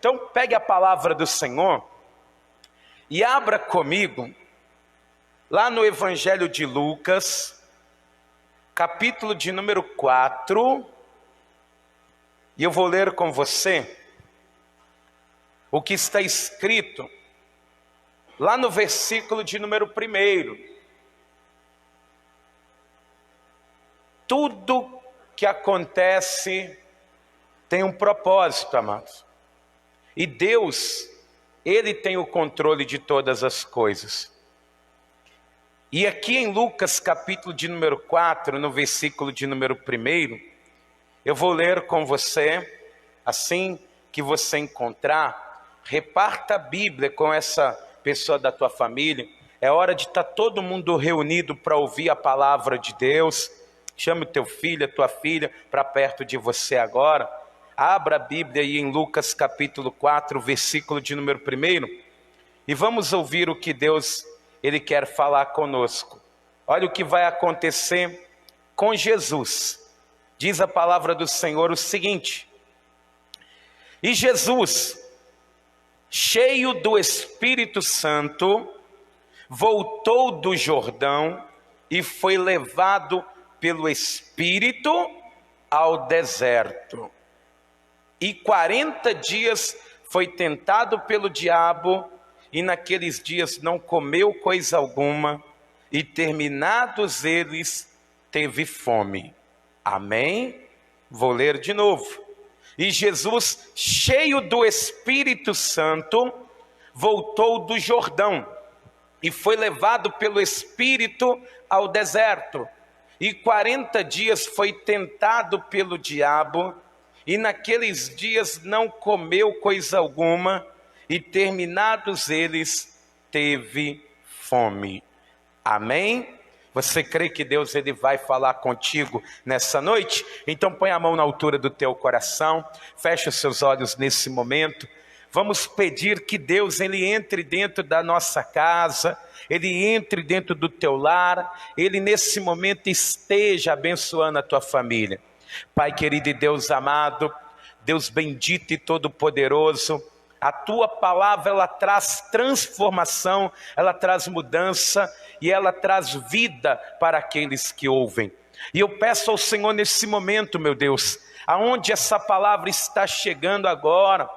Então pegue a palavra do Senhor e abra comigo lá no Evangelho de Lucas, capítulo de número 4, e eu vou ler com você o que está escrito lá no versículo de número 1. Tudo que acontece tem um propósito, amados. E Deus, Ele tem o controle de todas as coisas. E aqui em Lucas capítulo de número 4, no versículo de número 1, eu vou ler com você, assim que você encontrar, reparta a Bíblia com essa pessoa da tua família. É hora de estar todo mundo reunido para ouvir a palavra de Deus. Chame o teu filho, a tua filha para perto de você agora. Abra a Bíblia aí em Lucas capítulo 4, versículo de número 1, e vamos ouvir o que Deus Ele quer falar conosco. Olha o que vai acontecer com Jesus. Diz a palavra do Senhor o seguinte: e Jesus, cheio do Espírito Santo, voltou do Jordão e foi levado pelo Espírito ao deserto. E 40 dias foi tentado pelo diabo, e naqueles dias não comeu coisa alguma, e terminados eles, teve fome. Amém? Vou ler de novo. E Jesus, cheio do Espírito Santo, voltou do Jordão, e foi levado pelo Espírito ao deserto. E 40 dias foi tentado pelo diabo, e naqueles dias não comeu coisa alguma, e terminados eles, teve fome. Amém? Você crê que Deus Ele vai falar contigo nessa noite? Então põe a mão na altura do teu coração, fecha os seus olhos nesse momento. Vamos pedir que Deus Ele entre dentro da nossa casa, Ele entre dentro do teu lar, Ele nesse momento esteja abençoando a tua família. Pai querido e Deus amado, Deus bendito e todo-poderoso, a tua palavra ela traz transformação, ela traz mudança e ela traz vida para aqueles que ouvem. E eu peço ao Senhor nesse momento, meu Deus, aonde essa palavra está chegando agora,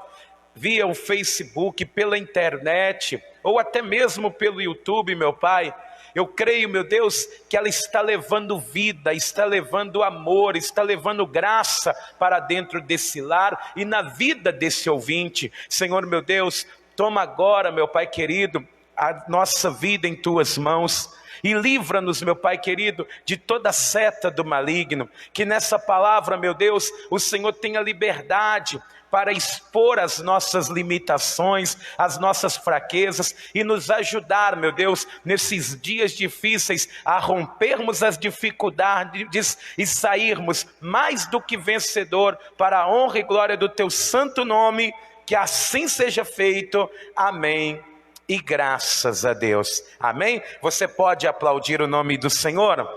via o Facebook, pela internet, ou até mesmo pelo YouTube, meu Pai, eu creio, meu Deus, que ela está levando vida, está levando amor, está levando graça para dentro desse lar e na vida desse ouvinte. Senhor, meu Deus, toma agora, meu Pai querido, a nossa vida em tuas mãos. E livra-nos, meu Pai querido, de toda seta do maligno. Que nessa palavra, meu Deus, o Senhor tenha liberdade para expor as nossas limitações, as nossas fraquezas e nos ajudar, meu Deus, nesses dias difíceis a rompermos as dificuldades e sairmos mais do que vencedor para a honra e glória do teu santo nome. Que assim seja feito. Amém. E graças a Deus. Amém? Você pode aplaudir o nome do Senhor?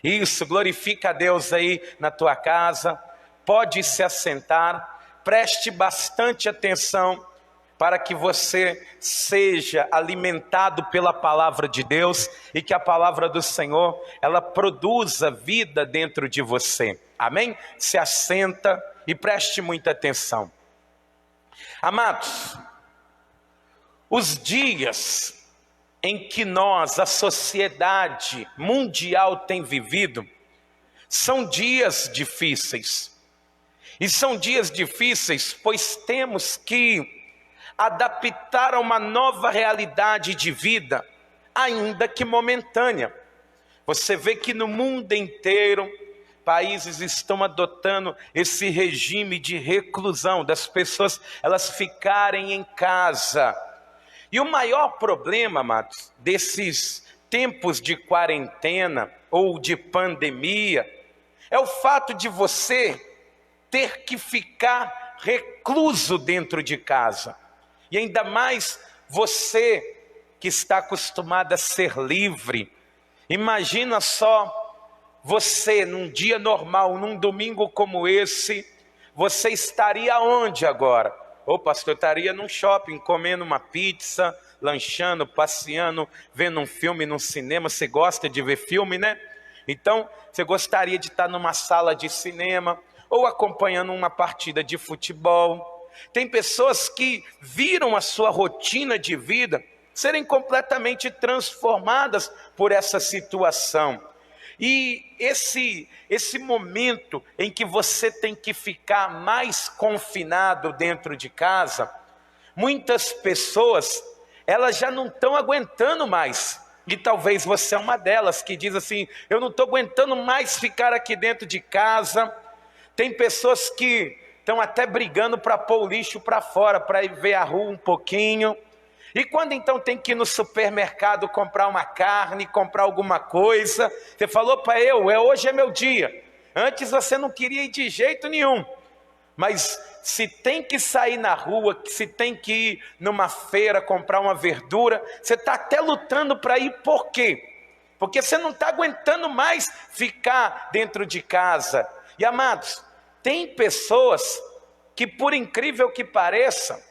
Isso, glorifica a Deus aí na tua casa. Pode se assentar. Preste bastante atenção para que você seja alimentado pela palavra de Deus e que a palavra do Senhor, ela produza vida dentro de você. Amém? Se assenta e preste muita atenção. Amados, os dias em que nós, a sociedade mundial tem vivido, são dias difíceis. E são dias difíceis, pois temos que adaptar a uma nova realidade de vida, ainda que momentânea. Você vê que no mundo inteiro, países estão adotando esse regime de reclusão, das pessoas elas ficarem em casa. E o maior problema, amados, desses tempos de quarentena ou de pandemia, é o fato de você ter que ficar recluso dentro de casa. E ainda mais você que está acostumado a ser livre. Imagina só você num dia normal, num domingo como esse, você estaria onde agora? Ô pastor, eu estaria num shopping comendo uma pizza, lanchando, passeando, vendo um filme num cinema. Você gosta de ver filme, né? Então, você gostaria de estar numa sala de cinema ou acompanhando uma partida de futebol. Tem pessoas que viram a sua rotina de vida serem completamente transformadas por essa situação. E esse momento em que você tem que ficar mais confinado dentro de casa, muitas pessoas, elas já não estão aguentando mais. E talvez você é uma delas que diz assim: eu não estou aguentando mais ficar aqui dentro de casa. Tem pessoas que estão até brigando para pôr o lixo para fora, para ir ver a rua um pouquinho. E quando então tem que ir no supermercado comprar uma carne, comprar alguma coisa, você falou para hoje é meu dia. Antes você não queria ir de jeito nenhum. Mas se tem que sair na rua, se tem que ir numa feira comprar uma verdura, você está até lutando para ir. Por quê? Porque você não está aguentando mais ficar dentro de casa. E amados, tem pessoas que, por incrível que pareça,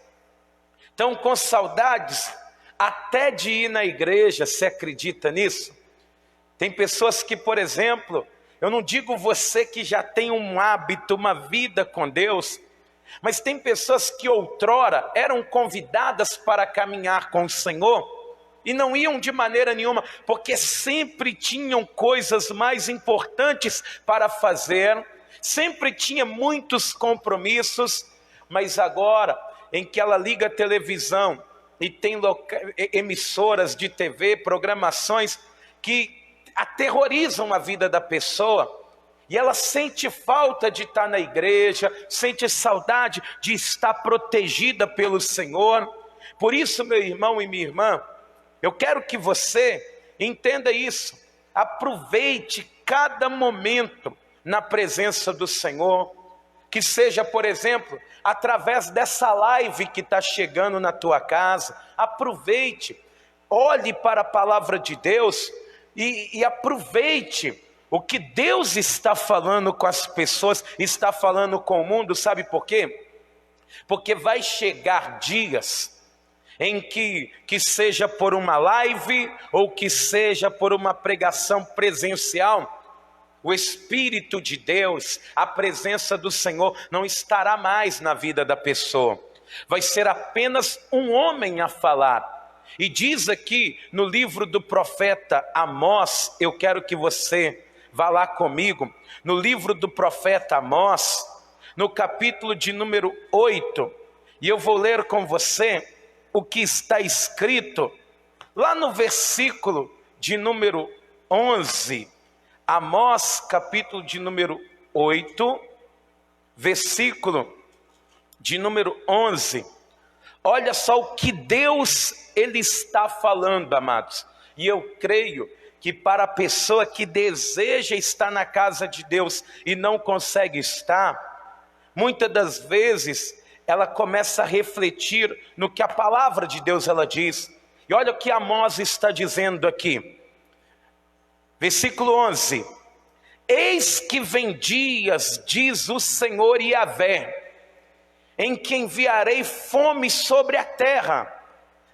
estão com saudades até de ir na igreja. Você acredita nisso? Tem pessoas que, por exemplo, eu não digo você que já tem um hábito, uma vida com Deus, mas tem pessoas que outrora eram convidadas para caminhar com o Senhor e não iam de maneira nenhuma, porque sempre tinham coisas mais importantes para fazer, sempre tinha muitos compromissos, mas agora em que ela liga a televisão e tem emissoras de TV, programações que aterrorizam a vida da pessoa, e ela sente falta de estar na igreja, sente saudade de estar protegida pelo Senhor. Por isso, meu irmão e minha irmã, eu quero que você entenda isso. Aproveite cada momento na presença do Senhor, que seja, por exemplo, através dessa live que está chegando na tua casa. Aproveite, olhe para a palavra de Deus e aproveite o que Deus está falando com as pessoas, está falando com o mundo. Sabe por quê? Porque vai chegar dias em que seja por uma live ou que seja por uma pregação presencial, o Espírito de Deus, a presença do Senhor não estará mais na vida da pessoa. Vai ser apenas um homem a falar. E diz aqui no livro do profeta Amós, eu quero que você vá lá comigo, no livro do profeta Amós, no capítulo de número 8, e eu vou ler com você o que está escrito lá no versículo de número 11, Amós, capítulo de número 8, versículo de número 11. Olha só o que Deus ele está falando, amados. E eu creio que para a pessoa que deseja estar na casa de Deus e não consegue estar, muitas das vezes ela começa a refletir no que a palavra de Deus ela diz. E olha o que Amós está dizendo aqui. Versículo 11: eis que vem dias, diz o Senhor Yahvé, em que enviarei fome sobre a terra,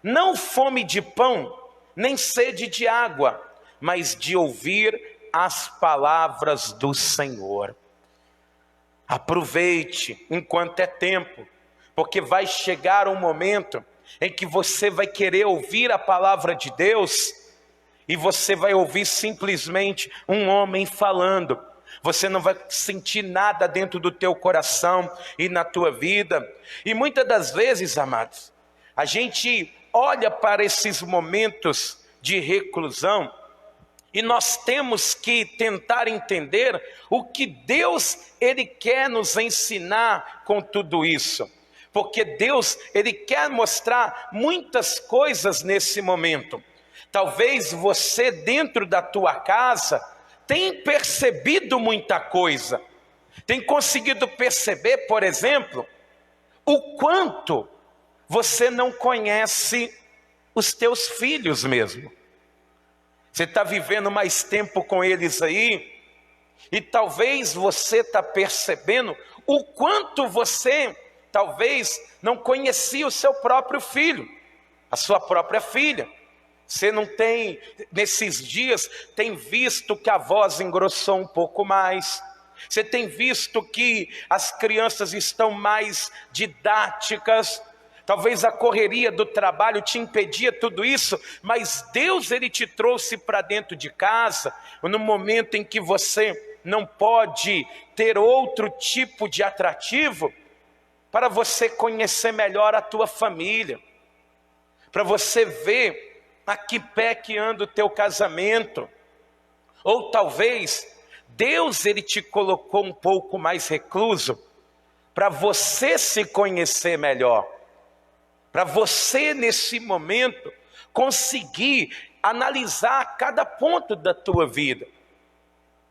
não fome de pão, nem sede de água, mas de ouvir as palavras do Senhor. Aproveite enquanto é tempo, porque vai chegar um momento em que você vai querer ouvir a palavra de Deus, e você vai ouvir simplesmente um homem falando. Você não vai sentir nada dentro do teu coração e na tua vida. E muitas das vezes, amados, a gente olha para esses momentos de reclusão e nós temos que tentar entender o que Deus ele quer nos ensinar com tudo isso. Porque Deus ele quer mostrar muitas coisas nesse momento. Talvez você dentro da tua casa tenha percebido muita coisa. Tem conseguido perceber, por exemplo, o quanto você não conhece os teus filhos mesmo. Você está vivendo mais tempo com eles aí, e talvez você está percebendo o quanto você talvez não conhecia o seu próprio filho, a sua própria filha. Você não tem, nesses dias, tem visto que a voz engrossou um pouco mais. Você tem visto que as crianças estão mais didáticas. Talvez a correria do trabalho te impedia tudo isso, mas Deus, Ele te trouxe para dentro de casa, no momento em que você não pode ter outro tipo de atrativo, para você conhecer melhor a tua família, para você ver a que pé que anda o teu casamento. Ou talvez Deus, Ele te colocou um pouco mais recluso, para você se conhecer melhor, para você nesse momento conseguir analisar cada ponto da tua vida,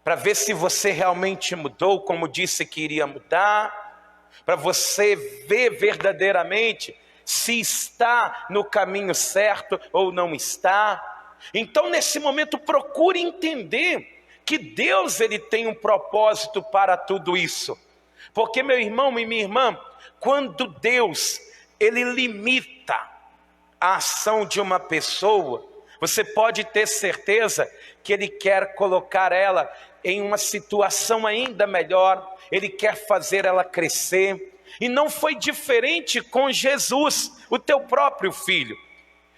para ver se você realmente mudou como disse que iria mudar, para você ver verdadeiramente se está no caminho certo ou não está. Então nesse momento procure entender que Deus, Ele tem um propósito para tudo isso. Porque, meu irmão e minha irmã, quando Deus, Ele limita a ação de uma pessoa, você pode ter certeza que Ele quer colocar ela em uma situação ainda melhor, Ele quer fazer ela crescer. E não foi diferente com Jesus, o teu próprio filho.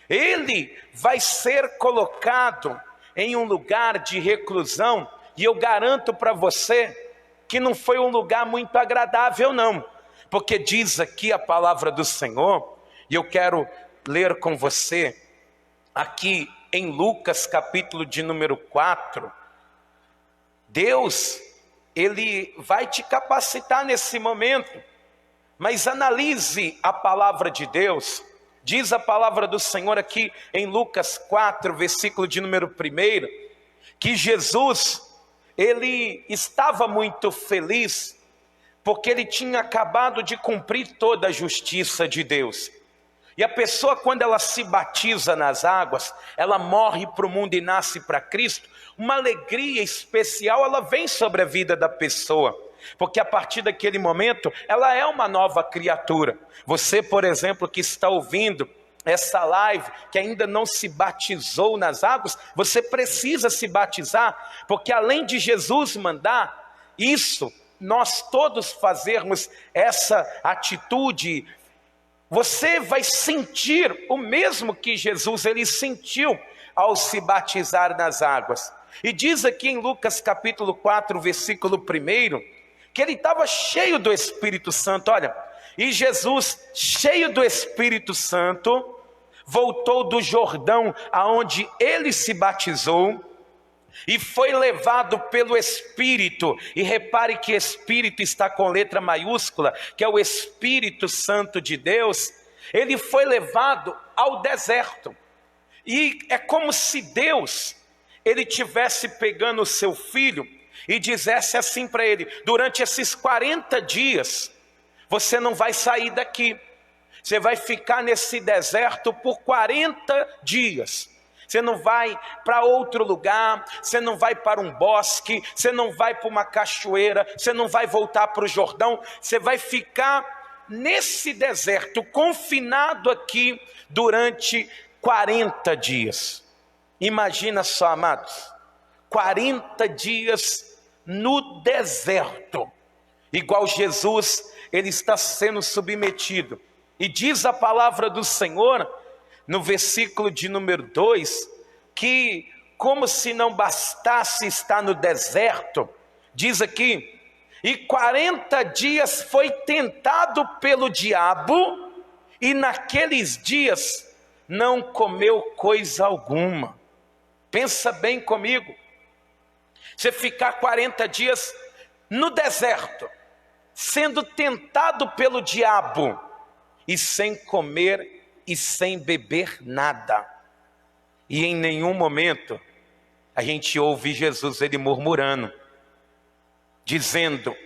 Ele vai ser colocado em um lugar de reclusão, e eu garanto para você que não foi um lugar muito agradável não, porque diz aqui a palavra do Senhor, e eu quero ler com você, aqui em Lucas capítulo de número 4, Deus, Ele vai te capacitar nesse momento, mas analise a palavra de Deus. Diz a palavra do Senhor aqui em Lucas 4, versículo de número 1, que Jesus, Ele estava muito feliz, porque Ele tinha acabado de cumprir toda a justiça de Deus. E a pessoa, quando ela se batiza nas águas, ela morre para o mundo e nasce para Cristo, uma alegria especial, ela vem sobre a vida da pessoa. Porque a partir daquele momento, ela é uma nova criatura. Você, por exemplo, que está ouvindo essa live, que ainda não se batizou nas águas, você precisa se batizar, porque além de Jesus mandar isso, nós todos fazermos essa atitude, você vai sentir o mesmo que Jesus, Ele sentiu ao se batizar nas águas. E diz aqui em Lucas capítulo 4, versículo 1, que Ele estava cheio do Espírito Santo. Olha, e Jesus, cheio do Espírito Santo, voltou do Jordão, aonde Ele se batizou, e foi levado pelo Espírito, e repare que Espírito está com letra maiúscula, que é o Espírito Santo de Deus. Ele foi levado ao deserto, e é como se Deus, Ele tivesse pegando o seu filho, e dissesse assim para ele: durante esses 40 dias, você não vai sair daqui, você vai ficar nesse deserto por 40 dias, você não vai para outro lugar, você não vai para um bosque, você não vai para uma cachoeira, você não vai voltar para o Jordão, você vai ficar nesse deserto, confinado aqui durante 40 dias. Imagina só, amados, 40 dias no deserto, igual Jesus, Ele está sendo submetido. E diz a palavra do Senhor, no versículo de número 2, que como se não bastasse estar no deserto, diz aqui, e 40 dias foi tentado pelo diabo, e naqueles dias não comeu coisa alguma. Pensa bem comigo, você ficar 40 dias no deserto, sendo tentado pelo diabo, e sem comer e sem beber nada, e em nenhum momento a gente ouve Jesus, Ele murmurando, dizendo: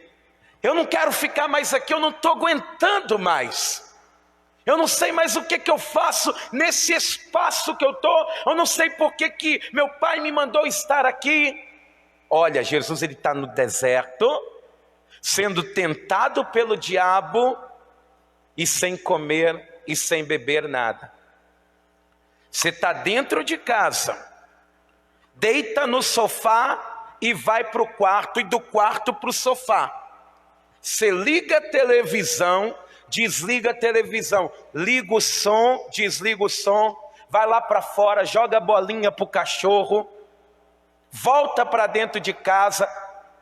eu não quero ficar mais aqui, eu não estou aguentando mais, eu não sei mais o que eu faço nesse espaço que eu estou, eu não sei por que meu pai me mandou estar aqui. Olha, Jesus, Ele está no deserto, sendo tentado pelo diabo, e sem comer e sem beber nada. Você está dentro de casa, deita no sofá e vai para o quarto, e do quarto para o sofá. Você liga a televisão, desliga a televisão, liga o som, desliga o som, vai lá para fora, joga a bolinha para o cachorro, volta para dentro de casa,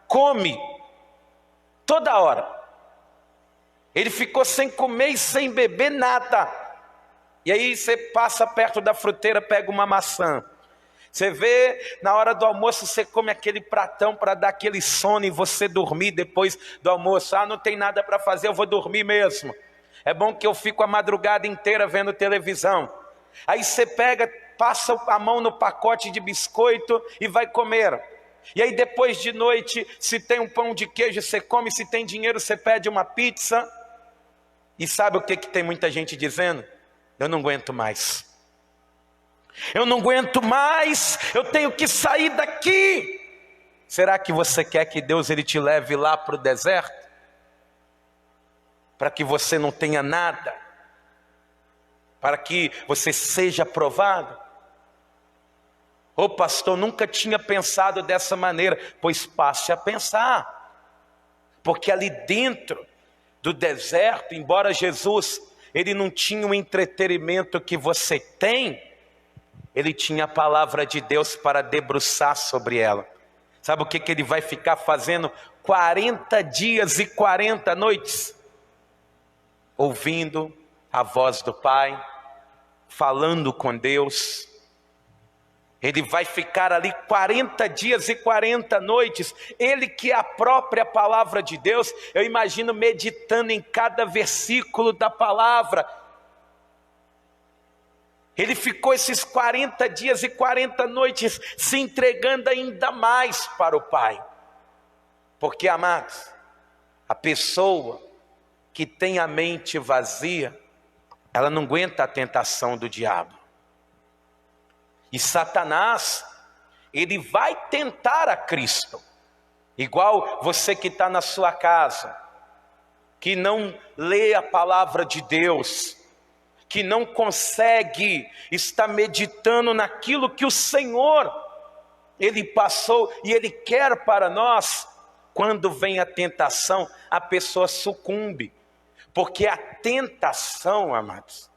come, toda hora. Ele ficou sem comer e sem beber nada. E aí você passa perto da fruteira, pega uma maçã. Você vê, na hora do almoço, você come aquele pratão para dar aquele sono e você dormir depois do almoço. Ah, não tem nada para fazer, eu vou dormir mesmo. É bom que eu fico a madrugada inteira vendo televisão. Aí você pega, passa a mão no pacote de biscoito e vai comer. E aí depois de noite, se tem um pão de queijo, você come. Se tem dinheiro, você pede uma pizza. E sabe o que tem muita gente dizendo? Eu não aguento mais. Eu não aguento mais, eu tenho que sair daqui. Será que você quer que Deus ele te leve lá para o deserto? Para que você não tenha nada? Para que você seja provado? Ô pastor, nunca tinha pensado dessa maneira. Pois passe a pensar. Porque ali dentro do deserto, embora Jesus ele não tinha o entretenimento que você tem, ele tinha a palavra de Deus para debruçar sobre ela. Sabe o que ele vai ficar fazendo? 40 dias e 40 noites. Ouvindo a voz do Pai, falando com Deus. Ele vai ficar ali 40 dias e 40 noites. Ele que é a própria palavra de Deus. Eu imagino meditando em cada versículo da palavra. Ele ficou esses 40 dias e 40 noites se entregando ainda mais para o Pai. Porque, amados, a pessoa que tem a mente vazia, ela não aguenta a tentação do diabo. E Satanás, ele vai tentar a Cristo. Igual você que está na sua casa, que não lê a palavra de Deus, que não consegue estar meditando naquilo que o Senhor, ele passou e ele quer para nós. Quando vem a tentação, a pessoa sucumbe. Porque a tentação, amados,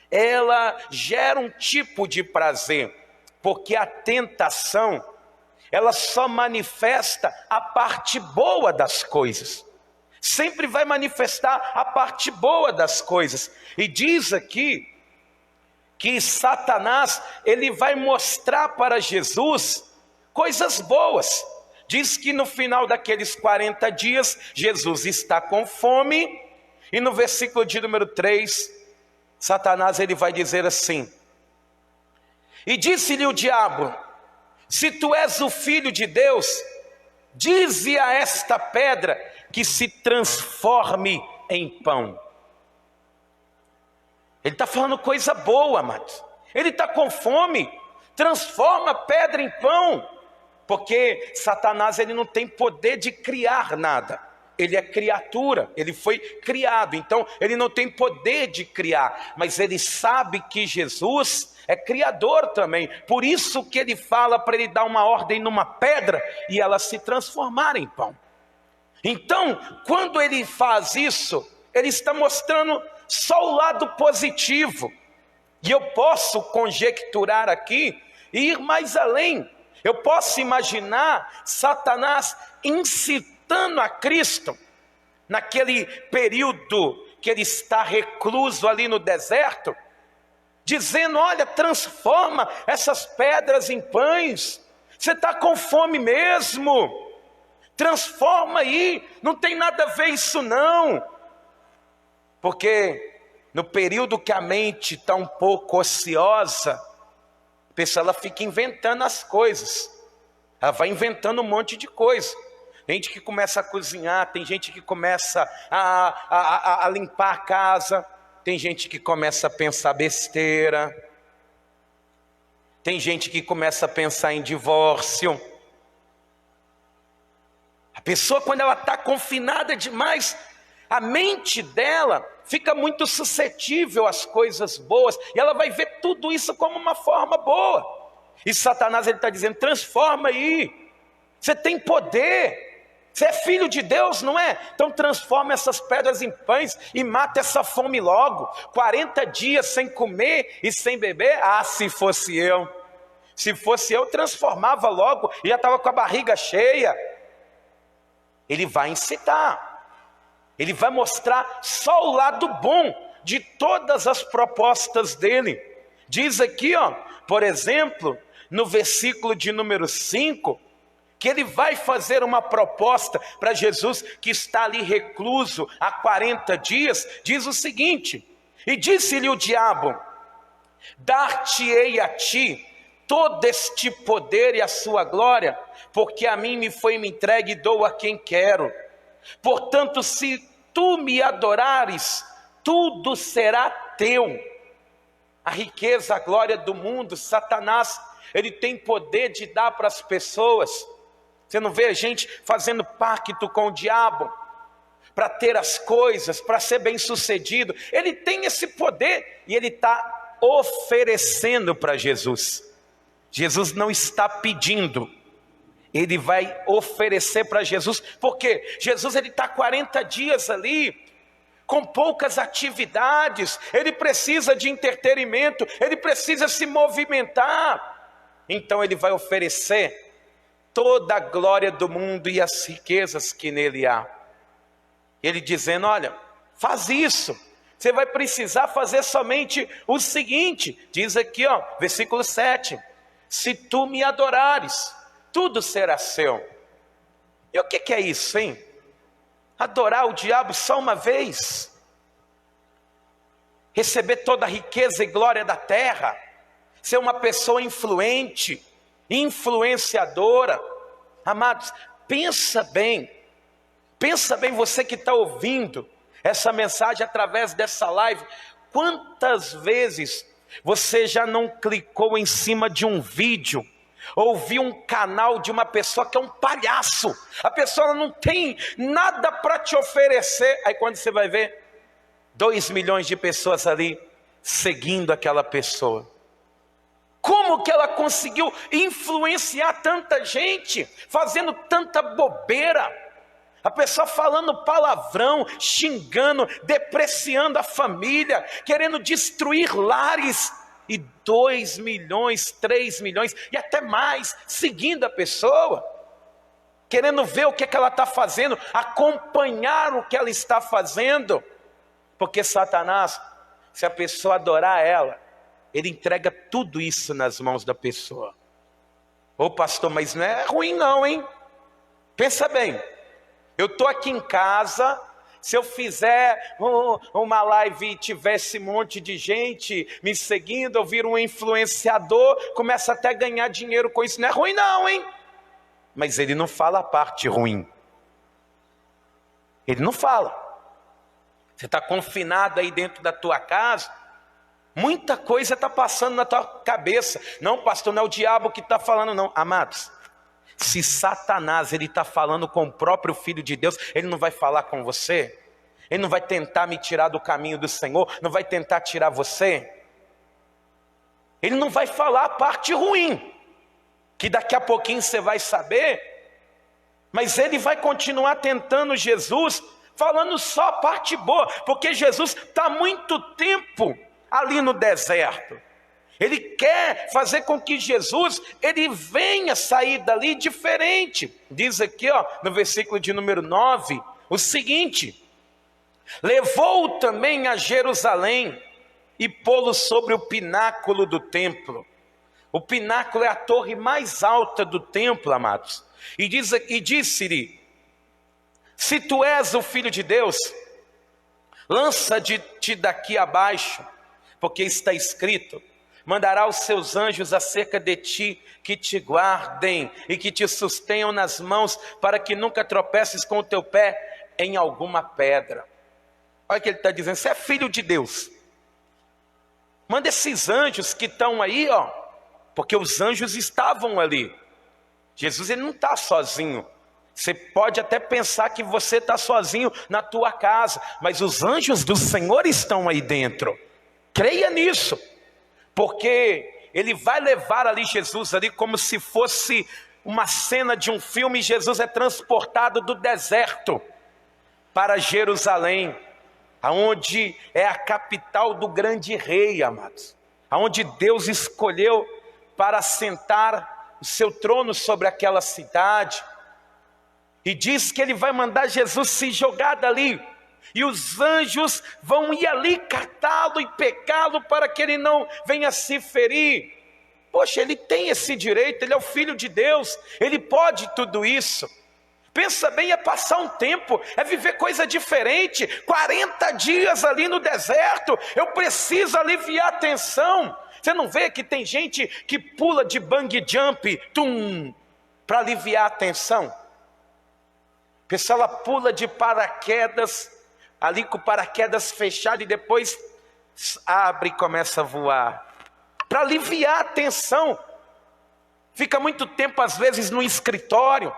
ela gera um tipo de prazer. Porque a tentação, ela só manifesta a parte boa das coisas. Sempre vai manifestar a parte boa das coisas. E diz aqui que Satanás, ele vai mostrar para Jesus coisas boas. Diz que no final daqueles 40 dias, Jesus está com fome. E no versículo de número 3, Satanás ele vai dizer assim: e disse-lhe o diabo, se tu és o filho de Deus, dize a esta pedra que se transforme em pão. Ele está falando coisa boa, amados. Ele está com fome, transforma a pedra em pão. Porque Satanás ele não tem poder de criar nada. Ele é criatura, ele foi criado, então ele não tem poder de criar. Mas ele sabe que Jesus é criador também. Por isso que ele fala para ele dar uma ordem numa pedra e ela se transformar em pão. Então, quando ele faz isso, ele está mostrando só o lado positivo. E eu posso conjecturar aqui e ir mais além. Eu posso imaginar Satanás incitando a Cristo, naquele período que ele está recluso ali no deserto, dizendo: olha, transforma essas pedras em pães, você está com fome mesmo, transforma aí, não tem nada a ver isso não. Porque no período que a mente está um pouco ociosa, a pessoa ela fica inventando as coisas, ela vai inventando um monte de coisa. Tem gente que começa a cozinhar, tem gente que começa a limpar a casa, tem gente que começa a pensar besteira, tem gente que começa a pensar em divórcio. A pessoa, quando ela está confinada demais, a mente dela, fica muito suscetível às coisas boas, e ela vai ver tudo isso como uma forma boa. E Satanás está dizendo: transforma aí, você tem poder, você é filho de Deus, não é? Então transforma essas pedras em pães e mata essa fome logo. 40 dias sem comer e sem beber? Ah, se fosse eu, transformava logo e já estava com a barriga cheia. Ele vai incitar, ele vai mostrar só o lado bom de todas as propostas dele. Diz aqui, por exemplo, no versículo de número 5, que ele vai fazer uma proposta para Jesus, que está ali recluso há 40 dias. Diz o seguinte: e disse-lhe o diabo: dar-te-ei a ti todo este poder e a sua glória, porque a mim me foi entregue e dou a quem quero. Portanto, se tu me adorares, tudo será teu. A riqueza, a glória do mundo, Satanás, ele tem poder de dar para as pessoas. Você não vê a gente fazendo pacto com o diabo para ter as coisas, para ser bem sucedido. Ele tem esse poder e ele está oferecendo para Jesus. Jesus não está pedindo, ele vai oferecer para Jesus, porque Jesus está 40 dias ali, com poucas atividades, ele precisa de entretenimento, ele precisa se movimentar. Então ele vai oferecer toda a glória do mundo e as riquezas que nele há. Ele dizendo: olha, faz isso, você vai precisar fazer somente o seguinte. Diz aqui, versículo 7, se tu me adorares, tudo será seu. E o que é isso, hein? Adorar o diabo só uma vez, receber toda a riqueza e glória da terra, ser uma pessoa influente, influenciadora. Amados, pensa bem você que está ouvindo essa mensagem através dessa live, quantas vezes você já não clicou em cima de um vídeo, ou viu um canal de uma pessoa que é um palhaço, a pessoa não tem nada para te oferecer, aí quando você vai ver, 2 milhões de pessoas ali, seguindo aquela pessoa. Como que ela conseguiu influenciar tanta gente, fazendo tanta bobeira? A pessoa falando palavrão, xingando, depreciando a família, querendo destruir lares. E 2 milhões, 3 milhões e até mais, seguindo a pessoa, querendo ver o que ela está fazendo, acompanhar o que ela está fazendo. Porque Satanás, se a pessoa adorar ela, ele entrega tudo isso nas mãos da pessoa. Ô pastor, mas não é ruim não, hein? Pensa bem, eu estou aqui em casa, se eu fizer uma live e tivesse um monte de gente me seguindo, eu viro um influenciador, começa até a ganhar dinheiro com isso, não é ruim não, hein? Mas ele não fala a parte ruim. Ele não fala. Você está confinado aí dentro da tua casa, muita coisa está passando na tua cabeça. Não, pastor, não é o diabo que está falando não. Amados, se Satanás ele está falando com o próprio Filho de Deus, ele não vai falar com você? Ele não vai tentar me tirar do caminho do Senhor? Não vai tentar tirar você? Ele não vai falar a parte ruim, que daqui a pouquinho você vai saber, mas ele vai continuar tentando Jesus, falando só a parte boa, porque Jesus está há muito tempo ali no deserto. Ele quer fazer com que Jesus, ele venha sair dali diferente. Diz aqui, no versículo de número 9, o seguinte: levou-o também a Jerusalém e pô-lo sobre o pináculo do templo. O pináculo é a torre mais alta do templo, amados. E disse-lhe: se tu és o Filho de Deus, lança-te daqui abaixo, porque está escrito: mandará os seus anjos acerca de ti, que te guardem e que te sustenham nas mãos, para que nunca tropeces com o teu pé em alguma pedra. Olha o que ele está dizendo: você é filho de Deus, manda esses anjos que estão aí, porque os anjos estavam ali. Jesus ele não está sozinho, Você pode até pensar que você está sozinho na tua casa, mas os anjos do Senhor estão aí dentro. Creia nisso, porque Ele vai levar ali Jesus, ali como se fosse uma cena de um filme. Jesus é transportado do deserto para Jerusalém, aonde é a capital do grande rei, amados, aonde Deus escolheu para assentar o seu trono sobre aquela cidade. E diz que Ele vai mandar Jesus se jogar dali, e os anjos vão ir ali catá-lo e pegá-lo para que ele não venha se ferir. Poxa, Ele tem esse direito, Ele é o Filho de Deus, Ele pode tudo isso. Pensa bem, é passar um tempo, é viver coisa diferente. 40 dias ali no deserto, eu preciso aliviar a tensão. Você não vê que tem gente que pula de bungee jump, para aliviar a tensão? A pessoa ela pula de paraquedas, ali com o paraquedas fechado, e depois abre e começa a voar, para aliviar a tensão. Fica muito tempo às vezes no escritório.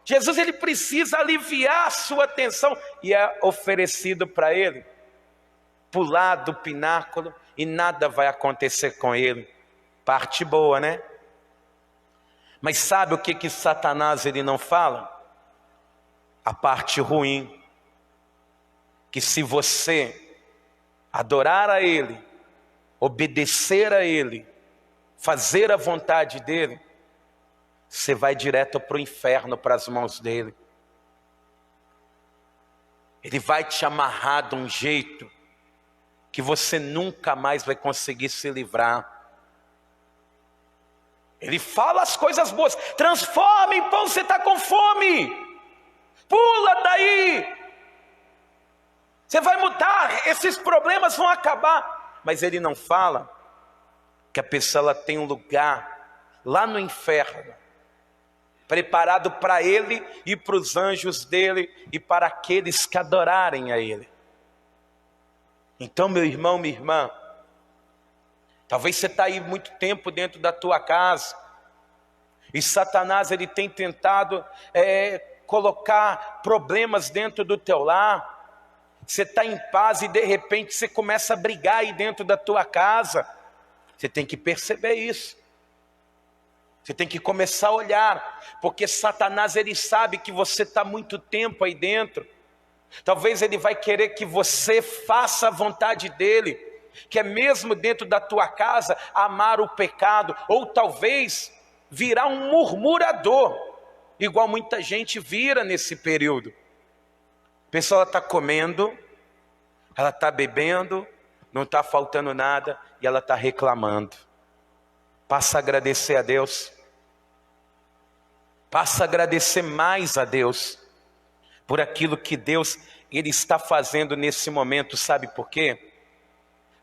Jesus, Ele precisa aliviar a sua tensão, e é oferecido para Ele pular do pináculo e nada vai acontecer com ele. Parte boa, né? Mas sabe o que Satanás ele não fala? A parte ruim, que se você adorar a Ele, obedecer a Ele, fazer a vontade dEle, você vai direto para o inferno, para as mãos dEle. Ele vai te amarrar de um jeito que você nunca mais vai conseguir se livrar. Ele fala as coisas boas: transforma em pão, você está com fome, pula daí, você vai mudar, esses problemas vão acabar. Mas Ele não fala que a pessoa ela tem um lugar lá no inferno, preparado para Ele e para os anjos dEle e para aqueles que adorarem a Ele. Então, meu irmão, minha irmã, talvez você está aí muito tempo dentro da tua casa, e Satanás ele tem tentado colocar problemas dentro do teu lar. Você está em paz e de repente você começa a brigar aí dentro da tua casa. Você tem que perceber isso. Você tem que começar a olhar, porque Satanás ele sabe que você está muito tempo aí dentro. Talvez ele vai querer que você faça a vontade dele, que é mesmo dentro da tua casa amar o pecado, ou talvez virar um murmurador, igual muita gente vira nesse período. A pessoa está comendo, ela está bebendo, não está faltando nada, e ela está reclamando. Passa a agradecer a Deus, passa a agradecer mais a Deus, por aquilo que Deus Ele está fazendo nesse momento. Sabe por quê?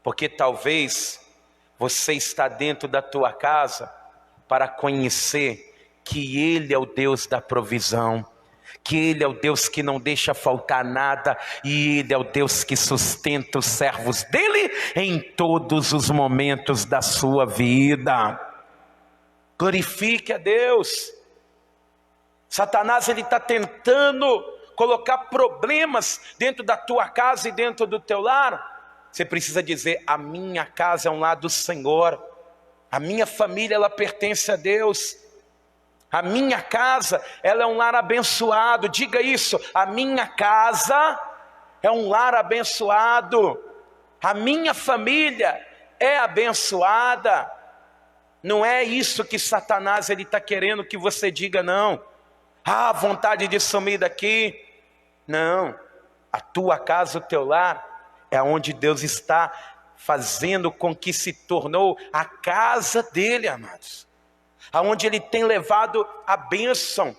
Porque talvez você está dentro da tua casa para conhecer que Ele é o Deus da provisão, que Ele é o Deus que não deixa faltar nada, e Ele é o Deus que sustenta os servos dEle em todos os momentos da sua vida. Glorifique a Deus. Satanás ele está tentando colocar problemas dentro da tua casa e dentro do teu lar. Você precisa dizer: a minha casa é um lar do Senhor, a minha família ela pertence a Deus, a minha casa ela é um lar abençoado. Diga isso: a minha casa é um lar abençoado, a minha família é abençoada. Não é isso que Satanás ele está querendo que você diga, não. Ah, vontade de sumir daqui. Não, a tua casa, o teu lar, é onde Deus está fazendo com que se tornou a casa dele, amados. Aonde Ele tem levado a bênção,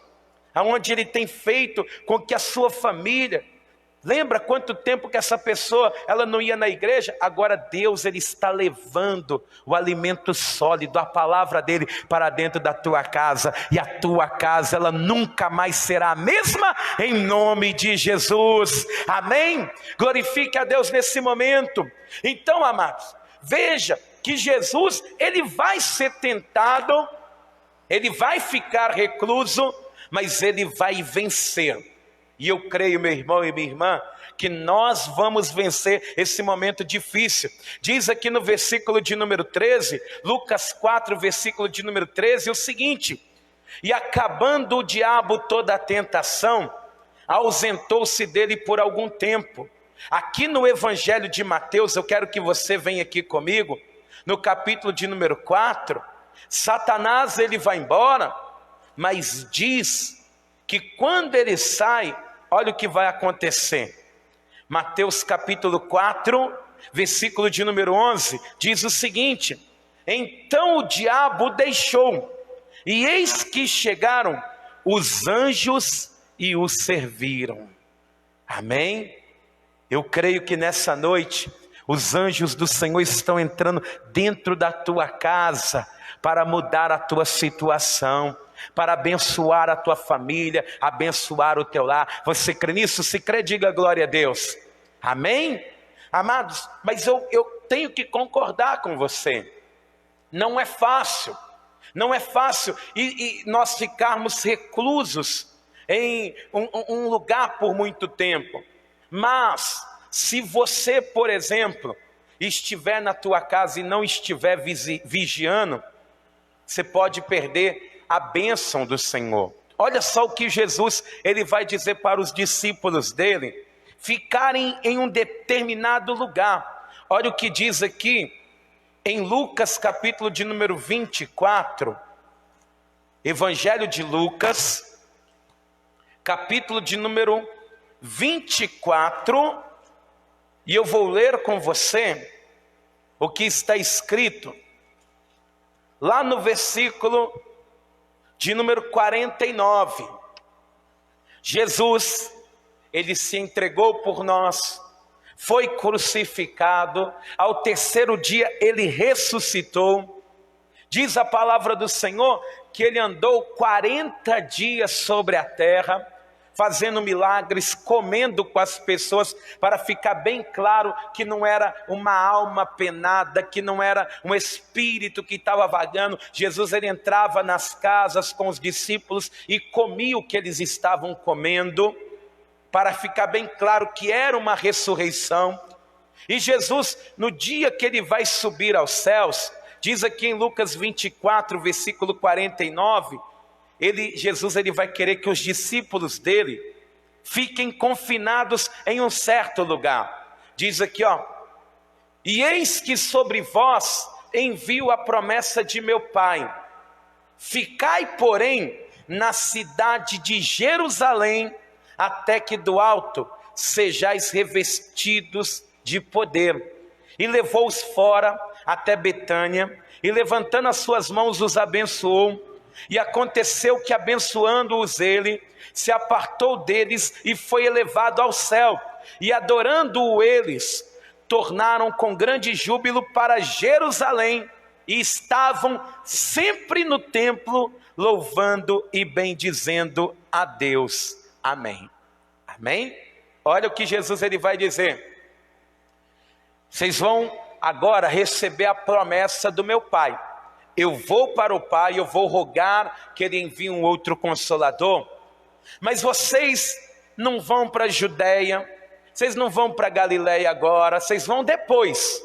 aonde Ele tem feito com que a sua família... Lembra quanto tempo que essa pessoa ela não ia na igreja? Agora Deus ele está levando o alimento sólido, a palavra dele, para dentro da tua casa. E a tua casa ela nunca mais será a mesma, em nome de Jesus. Amém? Glorifique a Deus nesse momento. Então, amados, veja que Jesus ele vai ser tentado, ele vai ficar recluso, mas ele vai vencer. E eu creio, meu irmão e minha irmã, que nós vamos vencer esse momento difícil. Diz aqui no versículo de número 13, Lucas 4, versículo de número 13, o seguinte: e acabando o diabo toda a tentação, ausentou-se dele por algum tempo. Aqui no Evangelho de Mateus, eu quero que você venha aqui comigo, no capítulo de número 4, Satanás ele vai embora, mas diz que quando ele sai, olha o que vai acontecer. Mateus capítulo 4, versículo de número 11, diz o seguinte: então o diabo o deixou, e eis que chegaram os anjos e o serviram. Amém? Eu creio que nessa noite, os anjos do Senhor estão entrando dentro da tua casa, para mudar a tua situação, para abençoar a tua família, abençoar o teu lar. Você crê nisso? Se crê, diga glória a Deus. Amém? Amados, mas eu tenho que concordar com você. Não é fácil. Não é fácil e nós ficarmos reclusos em um lugar por muito tempo. Mas, se você, por exemplo, estiver na tua casa e não estiver vigiando, você pode perder a bênção do Senhor. Olha só o que Jesus ele vai dizer para os discípulos dele: ficarem em um determinado lugar. Olha o que diz aqui em Lucas capítulo de número 24, Evangelho de Lucas, capítulo de número 24, e eu vou ler com você o que está escrito lá no versículo de número 49. Jesus, ele se entregou por nós, foi crucificado, ao terceiro dia ele ressuscitou. Diz a palavra do Senhor que ele andou 40 dias sobre a terra, fazendo milagres, comendo com as pessoas, para ficar bem claro que não era uma alma penada, que não era um espírito que estava vagando. Jesus ele entrava nas casas com os discípulos e comia o que eles estavam comendo, para ficar bem claro que era uma ressurreição. E Jesus, no dia que ele vai subir aos céus, diz aqui em Lucas 24, versículo 49, Jesus ele vai querer que os discípulos dele fiquem confinados em um certo lugar. Diz aqui, e eis que sobre vós envio a promessa de meu Pai. Ficai, porém, na cidade de Jerusalém, até que do alto sejais revestidos de poder. E levou-os fora até Betânia, e levantando as suas mãos os abençoou. E aconteceu que, abençoando-os ele, se apartou deles e foi elevado ao céu. E adorando-o eles, tornaram com grande júbilo para Jerusalém, e estavam sempre no templo, louvando e bendizendo a Deus. Amém. Amém? Olha o que Jesus ele vai dizer: vocês vão agora receber a promessa do meu Pai. Eu vou para o Pai, eu vou rogar que Ele envie um outro Consolador. Mas vocês não vão para a Judeia, vocês não vão para a Galileia agora, vocês vão depois.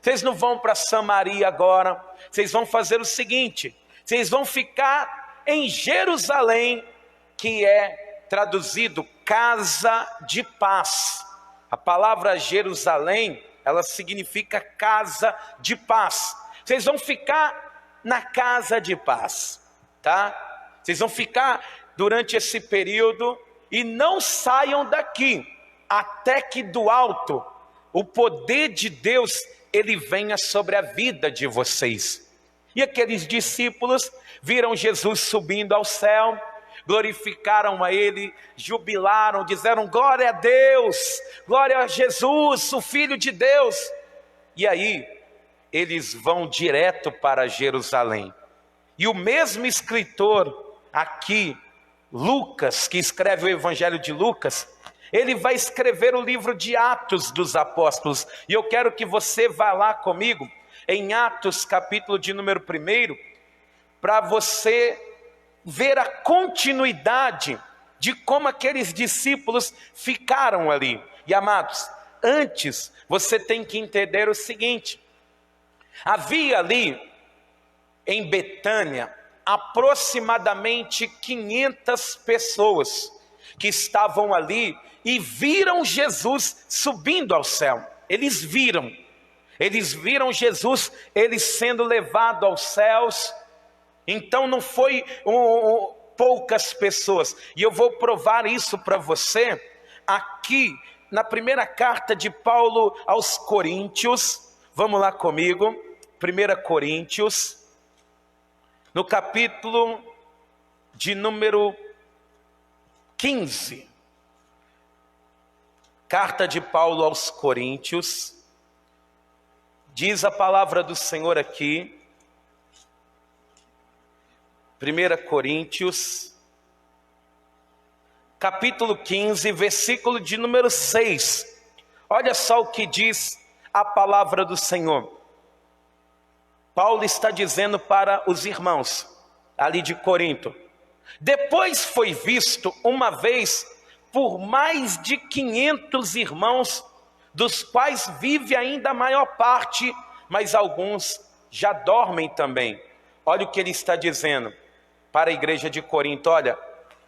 Vocês não vão para Samaria agora, vocês vão fazer o seguinte: vocês vão ficar em Jerusalém, que é traduzido casa de paz. A palavra Jerusalém, ela significa casa de paz. Vocês vão ficar na casa de paz, tá? Vocês vão ficar durante esse período e não saiam daqui, até que do alto o poder de Deus ele venha sobre a vida de vocês. E aqueles discípulos viram Jesus subindo ao céu, glorificaram a ele, jubilaram, disseram glória a Deus, glória a Jesus, o Filho de Deus. E aí eles vão direto para Jerusalém. E o mesmo escritor aqui, Lucas, que escreve o Evangelho de Lucas, ele vai escrever o livro de Atos dos Apóstolos. E eu quero que você vá lá comigo, em Atos capítulo de número 1, para você ver a continuidade de como aqueles discípulos ficaram ali. E amados, antes você tem que entender o seguinte: havia ali em Betânia aproximadamente 500 pessoas que estavam ali e viram Jesus subindo ao céu. Eles viram Jesus, ele sendo levado aos céus. Então não foi poucas pessoas, e eu vou provar isso para você aqui na primeira carta de Paulo aos Coríntios. Vamos lá comigo, 1 Coríntios, no capítulo de número 15, carta de Paulo aos Coríntios, diz a palavra do Senhor aqui, 1 Coríntios, capítulo 15, versículo de número 6. Olha só o que diz a palavra do Senhor. Paulo está dizendo para os irmãos ali de Corinto: depois foi visto uma vez por mais de 500 irmãos, dos quais vive ainda a maior parte, mas alguns já dormem também. Olha o que ele está dizendo para a igreja de Corinto: olha,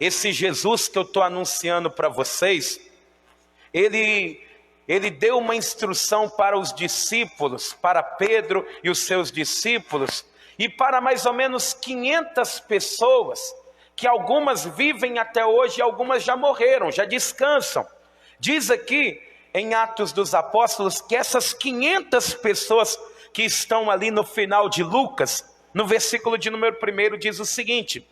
esse Jesus que eu estou anunciando para vocês, ele deu uma instrução para os discípulos, para Pedro e os seus discípulos, e para mais ou menos 500 pessoas, que algumas vivem até hoje e algumas já morreram, já descansam. Diz aqui em Atos dos Apóstolos que essas 500 pessoas que estão ali no final de Lucas, no versículo de número 1, diz o seguinte: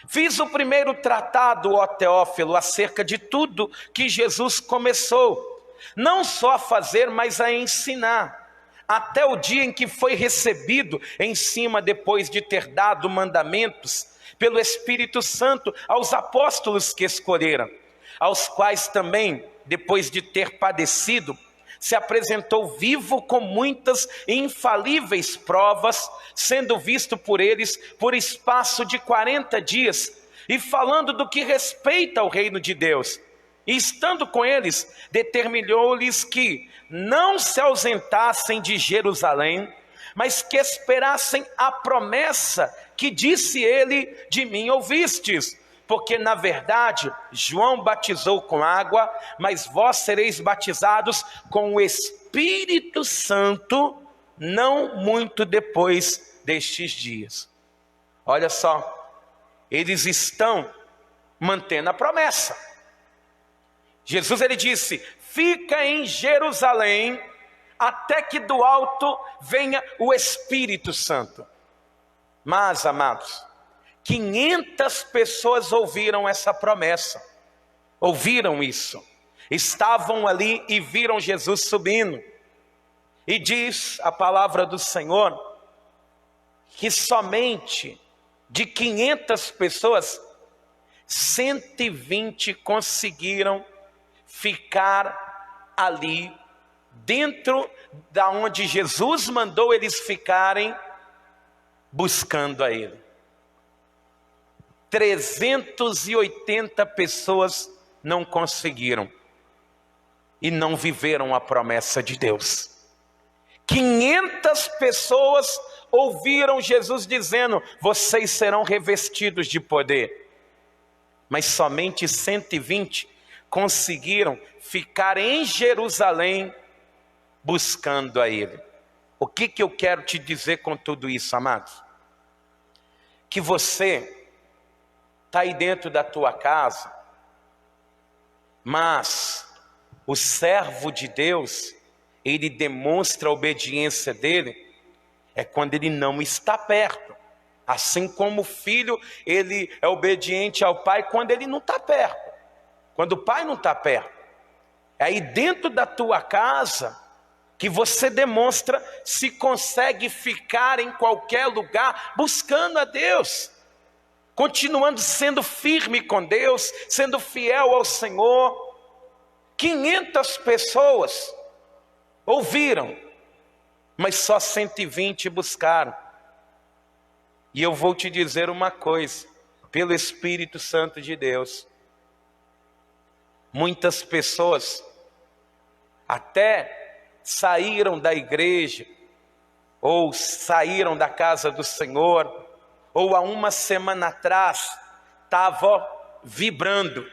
fiz o primeiro tratado, ó Teófilo, acerca de tudo que Jesus começou, não só a fazer, mas a ensinar, até o dia em que foi recebido em cima, depois de ter dado mandamentos pelo Espírito Santo aos apóstolos que escolheram, aos quais também, depois de ter padecido, se apresentou vivo com muitas e infalíveis provas, sendo visto por eles por espaço de 40 dias, e falando do que respeita ao reino de Deus. E estando com eles, determinou-lhes que não se ausentassem de Jerusalém, mas que esperassem a promessa que disse ele: de mim ouvistes. Porque na verdade João batizou com água, mas vós sereis batizados com o Espírito Santo não muito depois destes dias. Olha só, eles estão mantendo a promessa. Jesus, ele disse: fica em Jerusalém até que do alto venha o Espírito Santo. Mas, amados, 500 pessoas ouviram essa promessa, ouviram isso, estavam ali e viram Jesus subindo. E diz a palavra do Senhor que somente de 500 pessoas, 120 conseguiram ficar ali dentro da onde Jesus mandou eles ficarem, buscando a Ele. 380 pessoas não conseguiram e não viveram a promessa de Deus. 500 pessoas ouviram Jesus dizendo: vocês serão revestidos de poder. Mas somente 120 conseguiram ficar em Jerusalém buscando a Ele. O que eu quero te dizer com tudo isso, amados? Que você está aí dentro da tua casa, mas o servo de Deus, ele demonstra a obediência dele quando ele não está perto. Assim como o filho, ele é obediente ao pai quando ele não está perto, quando o pai não está perto. É aí dentro da tua casa que você demonstra se consegue ficar em qualquer lugar buscando a Deus, continuando sendo firme com Deus, sendo fiel ao Senhor. 500 pessoas ouviram, mas só 120 buscaram. E eu vou te dizer uma coisa, pelo Espírito Santo de Deus, muitas pessoas até saíram da igreja, ou saíram da casa do Senhor, ou há uma semana atrás estava vibrando,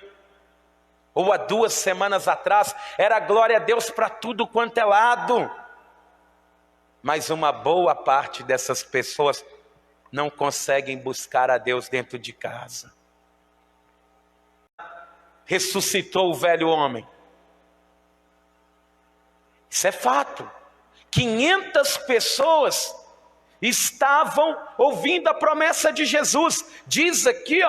ou há 2 semanas atrás era glória a Deus para tudo quanto é lado, mas uma boa parte dessas pessoas não conseguem buscar a Deus dentro de casa. Ressuscitou o velho homem, isso é fato. 500 pessoas estavam ouvindo a promessa de Jesus. Diz aqui,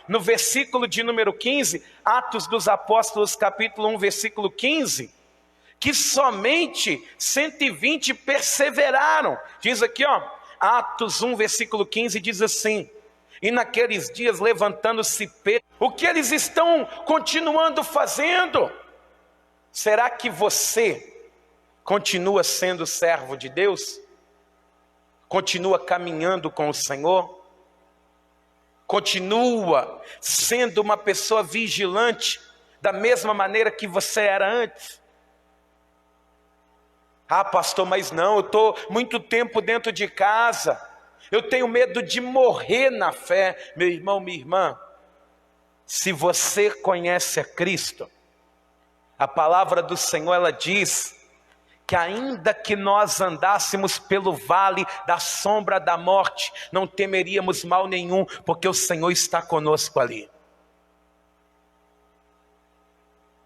no versículo de número 15, Atos dos Apóstolos, capítulo 1, versículo 15, que somente 120 perseveraram. Diz aqui, Atos 1, versículo 15, diz assim: e naqueles dias, levantando-se Pedro, o que eles estão continuando fazendo? Será que você continua sendo servo de Deus? Continua caminhando com o Senhor? Continua sendo uma pessoa vigilante da mesma maneira que você era antes? Ah, pastor, mas não, eu estou muito tempo dentro de casa, eu tenho medo de morrer na fé. Meu irmão, minha irmã, se você conhece a Cristo, a palavra do Senhor, ela diz que ainda que nós andássemos pelo vale da sombra da morte, não temeríamos mal nenhum, porque o Senhor está conosco ali.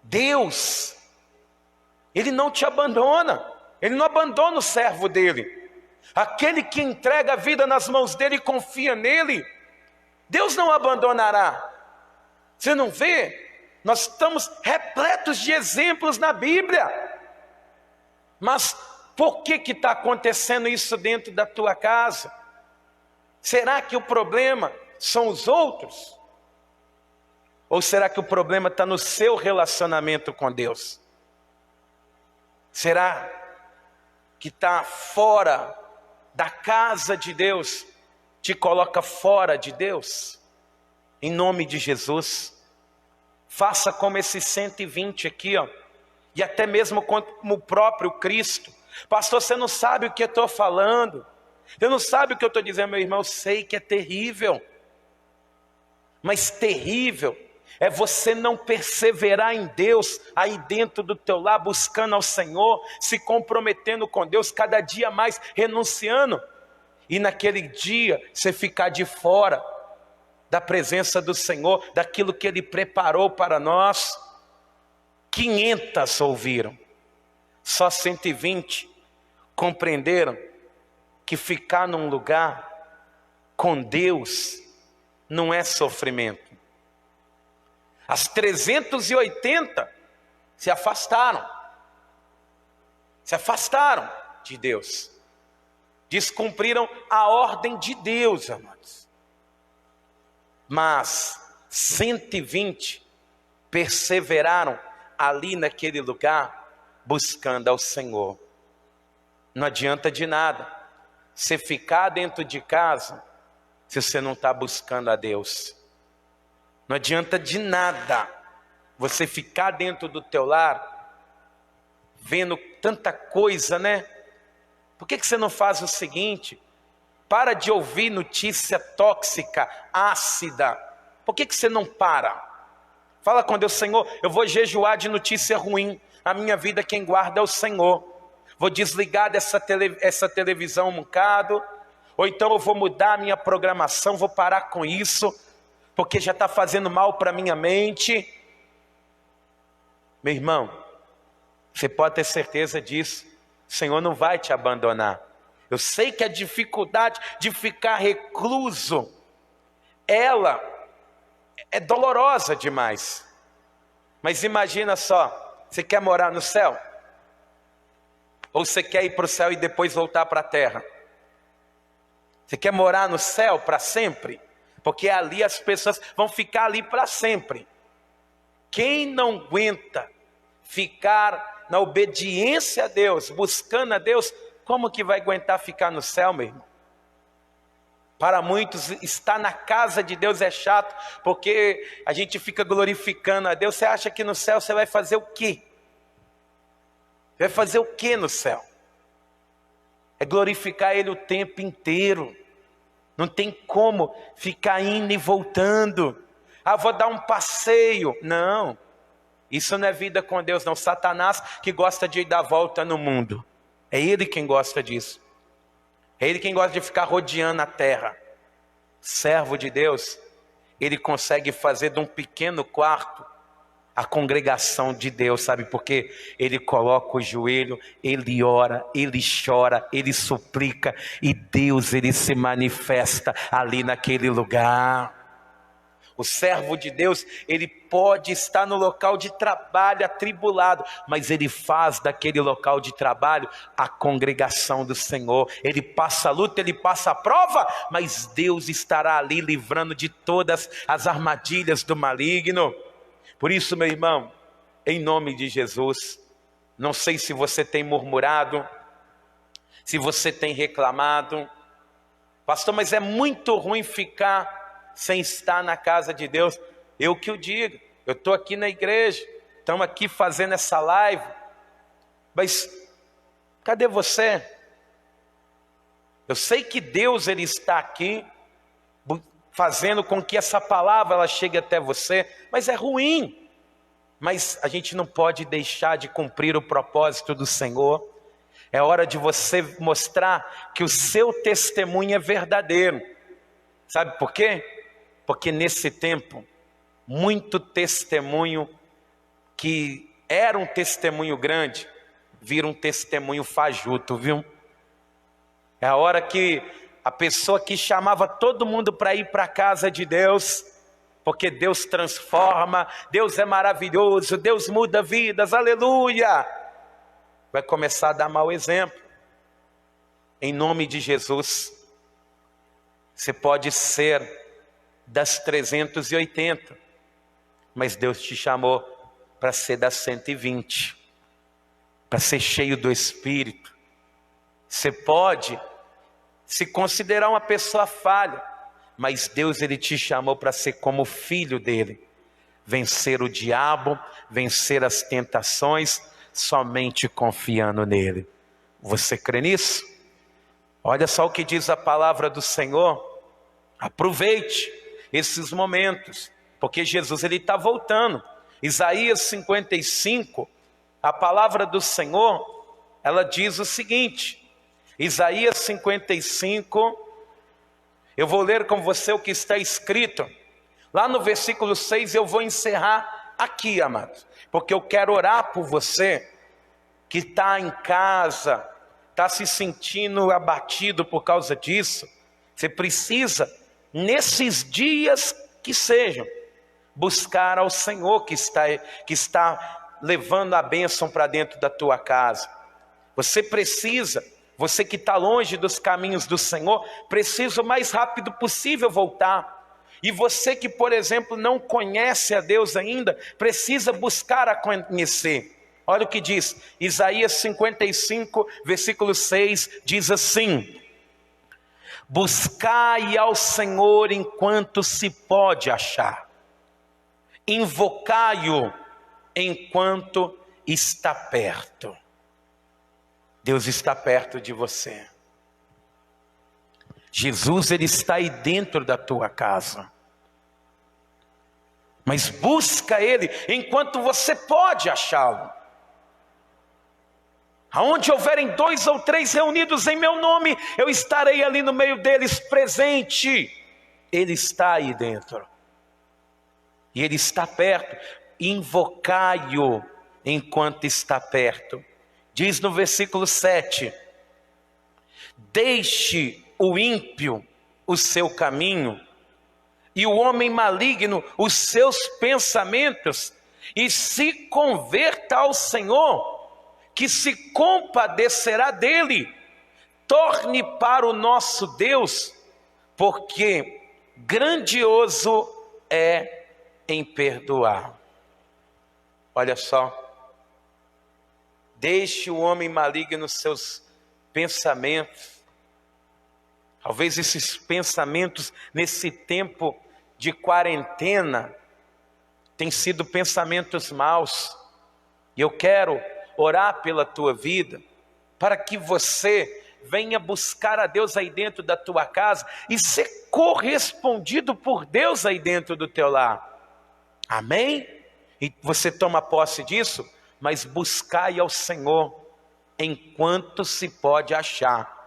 Deus, Ele não te abandona, Ele não abandona o servo dEle. Aquele que entrega a vida nas mãos dEle e confia nele, Deus não abandonará. Você não vê? Nós estamos repletos de exemplos na Bíblia. Mas por que está acontecendo isso dentro da tua casa? Será que o problema são os outros? Ou será que o problema está no seu relacionamento com Deus? Será que está fora da casa de Deus, te coloca fora de Deus? Em nome de Jesus, faça como esses 120 aqui, e até mesmo como o próprio Cristo. Pastor, você não sabe o que eu estou falando, eu não sabe o que eu estou dizendo. Meu irmão, eu sei que é terrível, mas terrível é você não perseverar em Deus, aí dentro do teu lar, buscando ao Senhor, se comprometendo com Deus, cada dia mais renunciando, e naquele dia você ficar de fora da presença do Senhor, daquilo que Ele preparou para nós. 500 ouviram, só 120 compreenderam que ficar num lugar com Deus não é sofrimento. As 380 se afastaram de Deus, descumpriram a ordem de Deus, amados. Mas 120 perseveraram ali naquele lugar, buscando ao Senhor. Não adianta de nada você ficar dentro de casa se você não está buscando a Deus. Não adianta de nada você ficar dentro do teu lar, vendo tanta coisa, né? Por que você não faz o seguinte? Para de ouvir notícia tóxica, ácida. Por que você não para? Fala com Deus: Senhor, eu vou jejuar de notícia ruim. A minha vida quem guarda é o Senhor. Vou desligar essa televisão um bocado. Ou então eu vou mudar a minha programação, vou parar com isso, porque já está fazendo mal para a minha mente. Meu irmão, você pode ter certeza disso. O Senhor não vai te abandonar. Eu sei que a dificuldade de ficar recluso, ela é dolorosa demais. Mas imagina só, você quer morar no céu? Ou você quer ir para o céu e depois voltar para a terra? Você quer morar no céu para sempre? Porque ali as pessoas vão ficar ali para sempre. Quem não aguenta ficar na obediência a Deus, buscando a Deus, como que vai aguentar ficar no céu, meu irmão? Para muitos, estar na casa de Deus é chato, porque a gente fica glorificando a Deus. Você acha que no céu você vai fazer o quê? Vai fazer o quê no céu? É glorificar Ele o tempo inteiro. Não tem como ficar indo e voltando. Ah, vou dar um passeio. Não, isso não é vida com Deus, não. Satanás que gosta de dar volta no mundo. É ele quem gosta disso. É ele quem gosta de ficar rodeando a terra. Servo de Deus, ele consegue fazer de um pequeno quarto a congregação de Deus, sabe? Porque ele coloca o joelho, ele ora, ele chora, ele suplica, e Deus, ele se manifesta ali naquele lugar. O servo de Deus, ele pode estar no local de trabalho atribulado, mas ele faz daquele local de trabalho a congregação do Senhor. Ele passa a luta, ele passa a prova, mas Deus estará ali livrando de todas as armadilhas do maligno. Por isso, meu irmão, em nome de Jesus, não sei se você tem murmurado, se você tem reclamado, pastor, mas é muito ruim ficar sem estar na casa de Deus. Eu que o digo, eu estou aqui na igreja, estamos aqui fazendo essa live, mas cadê você? Eu sei que Deus, ele está aqui, fazendo com que essa palavra ela chegue até você, mas é ruim. Mas a gente não pode deixar de cumprir o propósito do Senhor. É hora de você mostrar que o seu testemunho é verdadeiro. Sabe por quê? Porque nesse tempo, muito testemunho que era um testemunho grande, vira um testemunho fajuto, viu? É a hora que a pessoa que chamava todo mundo para ir para a casa de Deus, porque Deus transforma, Deus é maravilhoso, Deus muda vidas, aleluia, vai começar a dar mau exemplo. Em nome de Jesus, você pode ser das 380, mas Deus te chamou para ser das 120, para ser cheio do Espírito. Você pode se considerar uma pessoa falha, mas Deus, ele te chamou para ser como filho dele, vencer o diabo, vencer as tentações, somente confiando nele. Você crê nisso? Olha só o que diz a palavra do Senhor. Aproveite esses momentos, porque Jesus, ele está voltando. Isaías 55, a palavra do Senhor, ela diz o seguinte, Isaías 55, eu vou ler com você o que está escrito, lá no versículo 6, eu vou encerrar aqui, amados, porque eu quero orar por você, que está em casa, está se sentindo abatido por causa disso. Você precisa, nesses dias que sejam, buscar ao Senhor que está levando a bênção para dentro da tua casa. Você precisa, você que está longe dos caminhos do Senhor, precisa o mais rápido possível voltar. E você que, por exemplo, não conhece a Deus ainda, precisa buscar a conhecer. Olha o que diz, Isaías 55, versículo 6, diz assim: buscai ao Senhor enquanto se pode achar, invocai-o enquanto está perto. Deus está perto de você. Jesus, ele está aí dentro da tua casa. Mas busca ele enquanto você pode achá-lo. Aonde houverem 2 ou 3 reunidos em meu nome, eu estarei ali no meio deles presente. Ele está aí dentro. E ele está perto. Invocai-o enquanto está perto. Diz no versículo 7. Deixe o ímpio o seu caminho, e o homem maligno os seus pensamentos, e se converta ao Senhor, que se compadecerá dele. Torne para o nosso Deus, porque grandioso é em perdoar. Olha só. Deixe o homem maligno os seus pensamentos. Talvez esses pensamentos nesse tempo de quarentena têm sido pensamentos maus. E eu quero orar pela tua vida, para que você venha buscar a Deus aí dentro da tua casa e ser correspondido por Deus aí dentro do teu lar. Amém? E você toma posse disso, mas buscai ao Senhor enquanto se pode achar.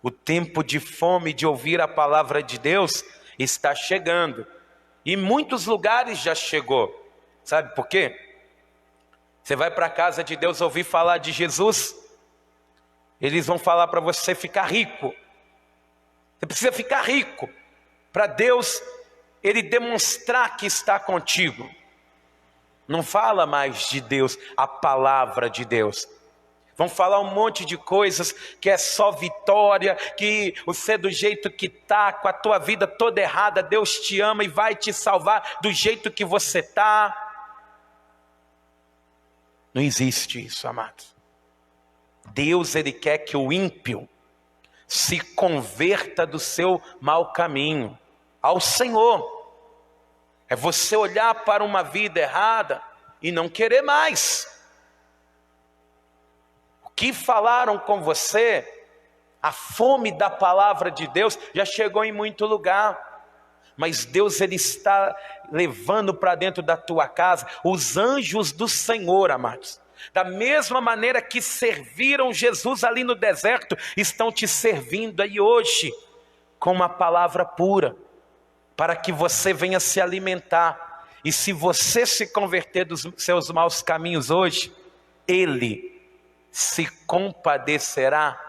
O tempo de fome de ouvir a palavra de Deus está chegando. E em muitos lugares já chegou. Sabe por quê? Você vai para a casa de Deus ouvir falar de Jesus, eles vão falar para você ficar rico. Você precisa ficar rico para Deus, Ele demonstrar que está contigo. Não fala mais de Deus, a palavra de Deus. Vão falar um monte de coisas que é só vitória, que você do jeito que está, com a tua vida toda errada, Deus te ama e vai te salvar do jeito que você está. Não existe isso, amados. Deus, Ele quer que o ímpio se converta do seu mau caminho ao Senhor. É você olhar para uma vida errada e não querer mais. O que falaram com você, a fome da palavra de Deus já chegou em muito lugar. Mas Deus, Ele está levando para dentro da tua casa os anjos do Senhor, amados. Da mesma maneira que serviram Jesus ali no deserto, estão te servindo aí hoje, com uma palavra pura, para que você venha se alimentar. E se você se converter dos seus maus caminhos hoje, Ele se compadecerá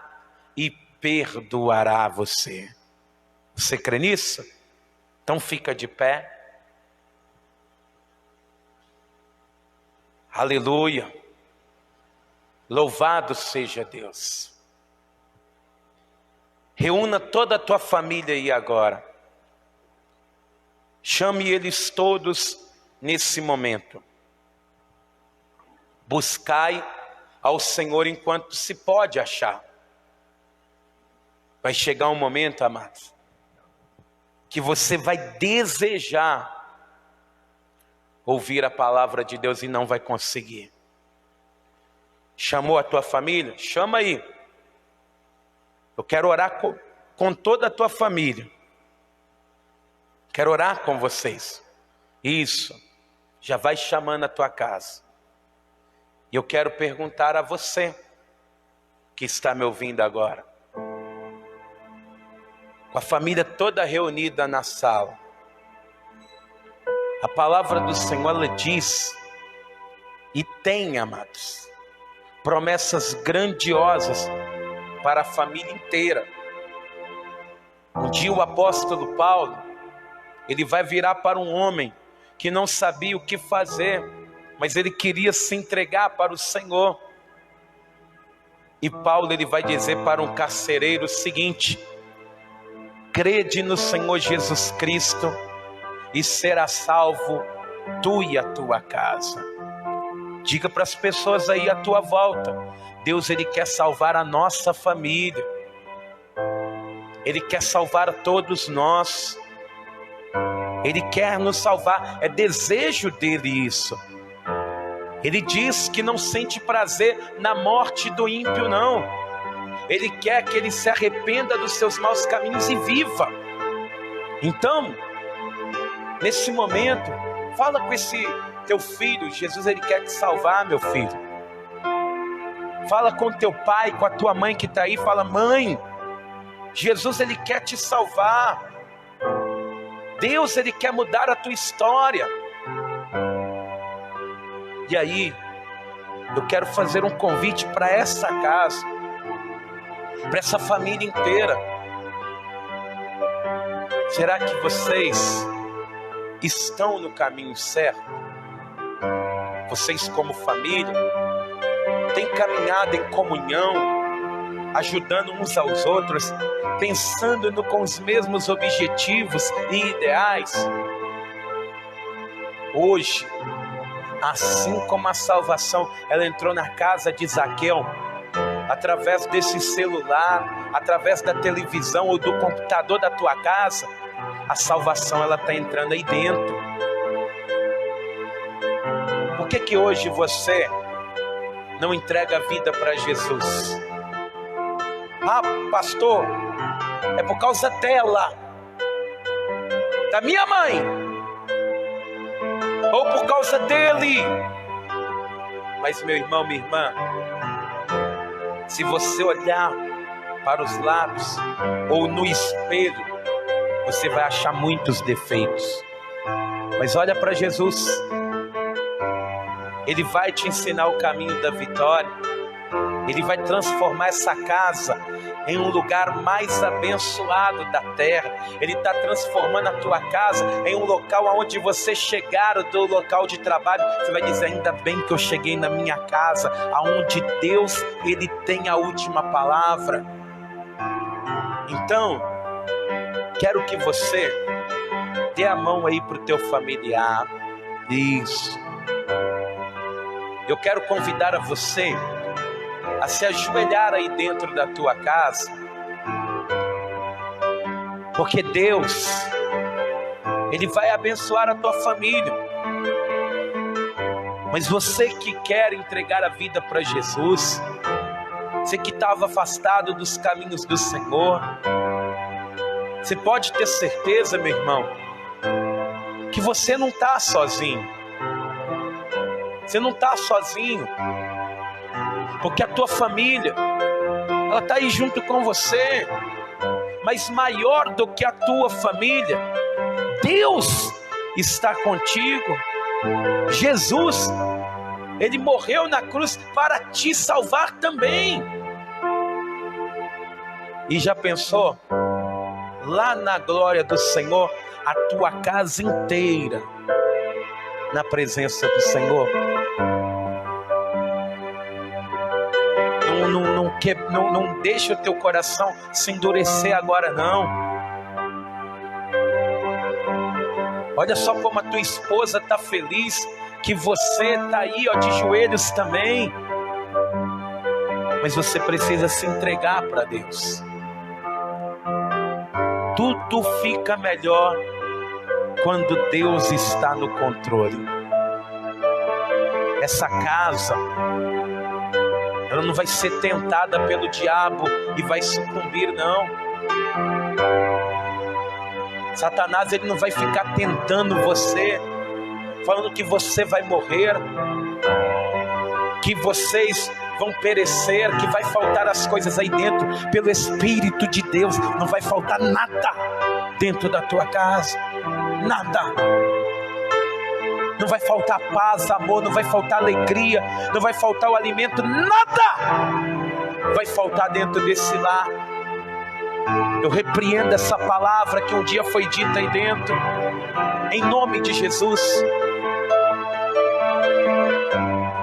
e perdoará você. Você crê nisso? Então fica de pé. Aleluia. Louvado seja Deus. Reúna toda a tua família aí agora. Chame eles todos nesse momento. Buscai ao Senhor enquanto se pode achar. Vai chegar um momento, amados, que você vai desejar ouvir a palavra de Deus e não vai conseguir. Chamou a tua família? Chama aí. Eu quero orar com toda a tua família. Quero orar com vocês. Isso. Já vai chamando a tua casa. E eu quero perguntar a você que está me ouvindo agora, com a família toda reunida na sala. A palavra do Senhor, ela diz, e tem, amados, promessas grandiosas para a família inteira. Um dia o apóstolo Paulo, ele vai virar para um homem que não sabia o que fazer, mas ele queria se entregar para o Senhor. E Paulo, ele vai dizer para um carcereiro o seguinte: crede no Senhor Jesus Cristo e será salvo tu e a tua casa. Diga para as pessoas aí à tua volta: Deus, Ele quer salvar a nossa família. Ele quer salvar a todos nós. Ele quer nos salvar. É desejo dele isso. Ele diz que não sente prazer na morte do ímpio, não. Ele quer que ele se arrependa dos seus maus caminhos e viva. Então, nesse momento, fala com esse teu filho. Jesus, ele quer te salvar, meu filho. Fala com teu pai, com a tua mãe que está aí. Fala: mãe, Jesus, ele quer te salvar. Deus, ele quer mudar a tua história. E aí, eu quero fazer um convite para essa casa, para essa família inteira. Será que vocês estão no caminho certo? Vocês como família têm caminhado em comunhão, ajudando uns aos outros, pensando com os mesmos objetivos e ideais? Hoje, assim como a salvação, ela entrou na casa de Zaqueu, através desse celular, através da televisão ou do computador da tua casa, a salvação ela está entrando aí dentro. Por que hoje você não entrega a vida para Jesus? Ah, pastor, é por causa dela, da minha mãe, ou por causa dele. Mas meu irmão, minha irmã, se você olhar para os lados ou no espelho, você vai achar muitos defeitos. Mas olha para Jesus. Ele vai te ensinar o caminho da vitória. Ele vai transformar essa casa em um lugar mais abençoado da terra. Ele está transformando a tua casa em um local onde você chegar do local de trabalho, você vai dizer: ainda bem que eu cheguei na minha casa, aonde Deus, Ele tem a última palavra. Então, quero que você dê a mão aí para o teu familiar. Isso. Eu quero convidar a você a se ajoelhar aí dentro da tua casa, porque Deus, Ele vai abençoar a tua família. Mas você que quer entregar a vida para Jesus, você que estava afastado dos caminhos do Senhor, você pode ter certeza, meu irmão, que você não está sozinho. Você não está sozinho, porque a tua família, ela está aí junto com você. Mas maior do que a tua família, Deus está contigo. Jesus, Ele morreu na cruz para te salvar também. E já pensou? Lá na glória do Senhor, a tua casa inteira na presença do Senhor. Não deixa o teu coração se endurecer agora, não. Olha só como a tua esposa está feliz que você está aí, ó, de joelhos também. Mas você precisa se entregar para Deus. Tudo fica melhor quando Deus está no controle. Essa casa, ela não vai ser tentada pelo diabo e vai sucumbir, não. Satanás, ele não vai ficar tentando você, falando que você vai morrer, que vocês vão perecer, que vai faltar as coisas aí dentro. Pelo Espírito de Deus, não vai faltar nada dentro da tua casa. Nada. Não vai faltar paz, amor, não vai faltar alegria, não vai faltar o alimento, nada vai faltar dentro desse lar. Eu repreendo essa palavra que um dia foi dita aí dentro, em nome de Jesus.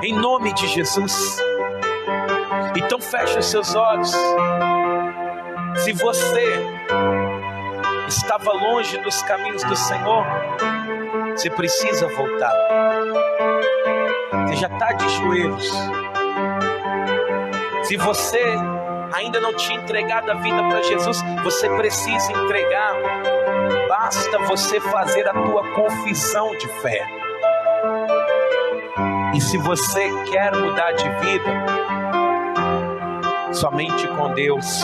Em nome de Jesus. Então feche os seus olhos. Se você estava longe dos caminhos do Senhor, você precisa voltar. Você já está de joelhos. Se você ainda não tinha entregado a vida para Jesus, você precisa entregar. Basta você fazer a tua confissão de fé. E se você quer mudar de vida, somente com Deus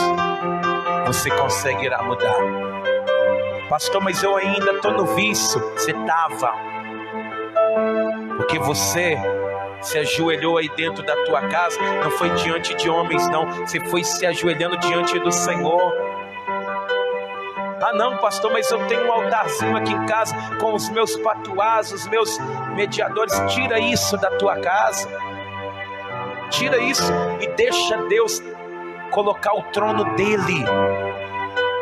você conseguirá mudar. Pastor, mas eu ainda estou no vício. Você estava, porque você se ajoelhou aí dentro da tua casa. Não foi diante de homens, não. Você foi se ajoelhando diante do Senhor. Ah não, pastor, mas eu tenho um altarzinho aqui em casa com os meus patuás, os meus mediadores. Tira isso da tua casa. Tira isso e deixa Deus colocar o trono dele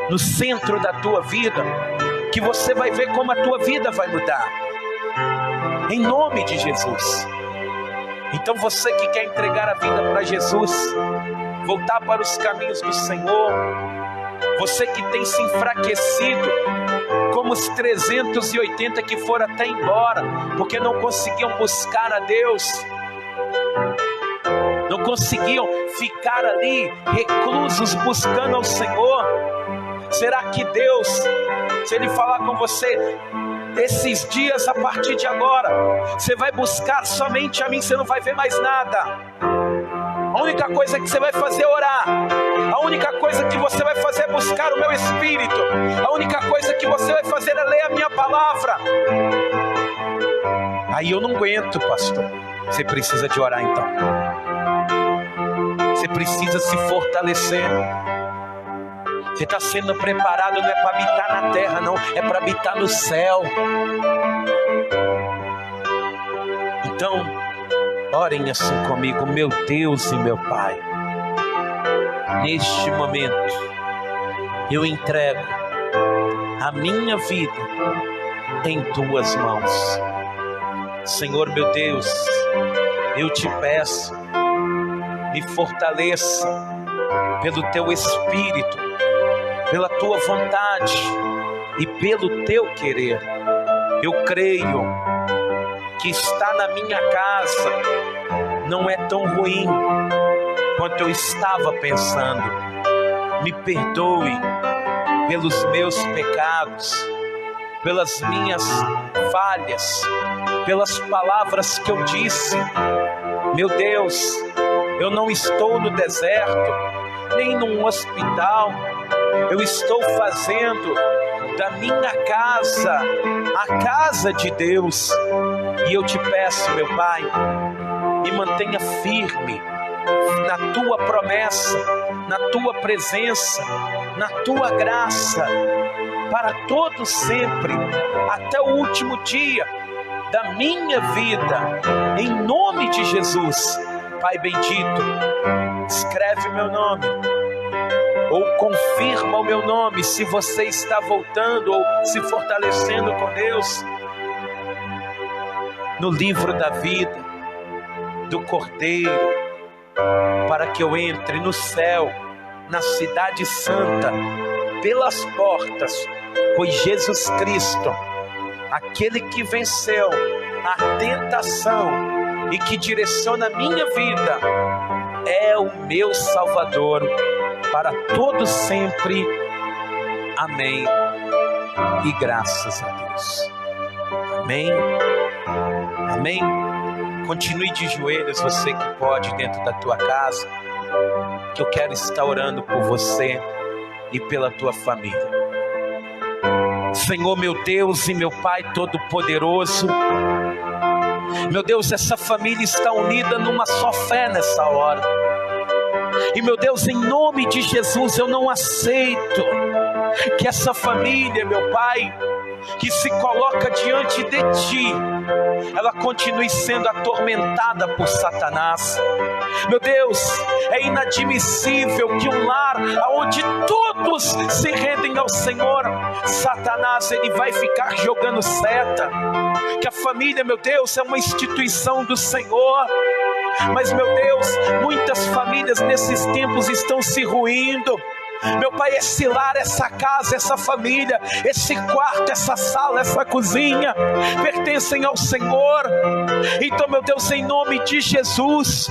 no centro da tua vida, que você vai ver como a tua vida vai mudar, em nome de Jesus. Então você que quer entregar a vida para Jesus, voltar para os caminhos do Senhor, você que tem se enfraquecido, como os 380 que foram até embora, porque não conseguiam buscar a Deus, não conseguiam ficar ali reclusos buscando ao Senhor. Será que Deus, se Ele falar com você, esses dias a partir de agora, você vai buscar somente a mim, você não vai ver mais nada. A única coisa que você vai fazer é orar. A única coisa que você vai fazer é buscar o meu Espírito. A única coisa que você vai fazer é ler a minha palavra. Aí eu não aguento, pastor. Você precisa de orar então. Você precisa se fortalecer. Você está sendo preparado não é para habitar na terra, não. É para habitar no céu. Então, orem assim comigo. Meu Deus e meu Pai, neste momento, eu entrego a minha vida em tuas mãos. Senhor meu Deus, eu te peço, me fortaleça pelo teu Espírito, pela tua vontade e pelo teu querer. Eu creio que estar na minha casa não é tão ruim quanto eu estava pensando. Me perdoe pelos meus pecados, pelas minhas falhas, pelas palavras que eu disse. Meu Deus, eu não estou no deserto, nem num hospital. Eu estou fazendo da minha casa a casa de Deus. E eu te peço, meu Pai, me mantenha firme na tua promessa, na tua presença, na tua graça, para todo sempre, até o último dia da minha vida, em nome de Jesus. Pai bendito, escreve meu nome, ou confirma o meu nome, se você está voltando ou se fortalecendo com Deus, no livro da vida do Cordeiro, para que eu entre no céu, na cidade santa, pelas portas, pois Jesus Cristo, aquele que venceu a tentação e que direciona a minha vida, é o meu Salvador para todo sempre. Amém. E graças a Deus. Amém. Amém. Continue de joelhos, você que pode, dentro da tua casa, que eu quero estar orando por você e pela tua família. Senhor, meu Deus e meu Pai Todo-Poderoso, meu Deus, essa família está unida numa só fé nessa hora. E meu Deus, em nome de Jesus, eu não aceito que essa família, meu Pai, que se coloca diante de Ti, ela continue sendo atormentada por Satanás. Meu Deus, é inadmissível que um lar onde todos se rendem ao Senhor, Satanás, ele vai ficar jogando seta. Que a família, meu Deus, é uma instituição do Senhor. Mas, meu Deus, muitas famílias nesses tempos estão se ruindo. Meu Pai, esse lar, essa casa, essa família, esse quarto, essa sala, essa cozinha, pertencem ao Senhor. Então, meu Deus, em nome de Jesus,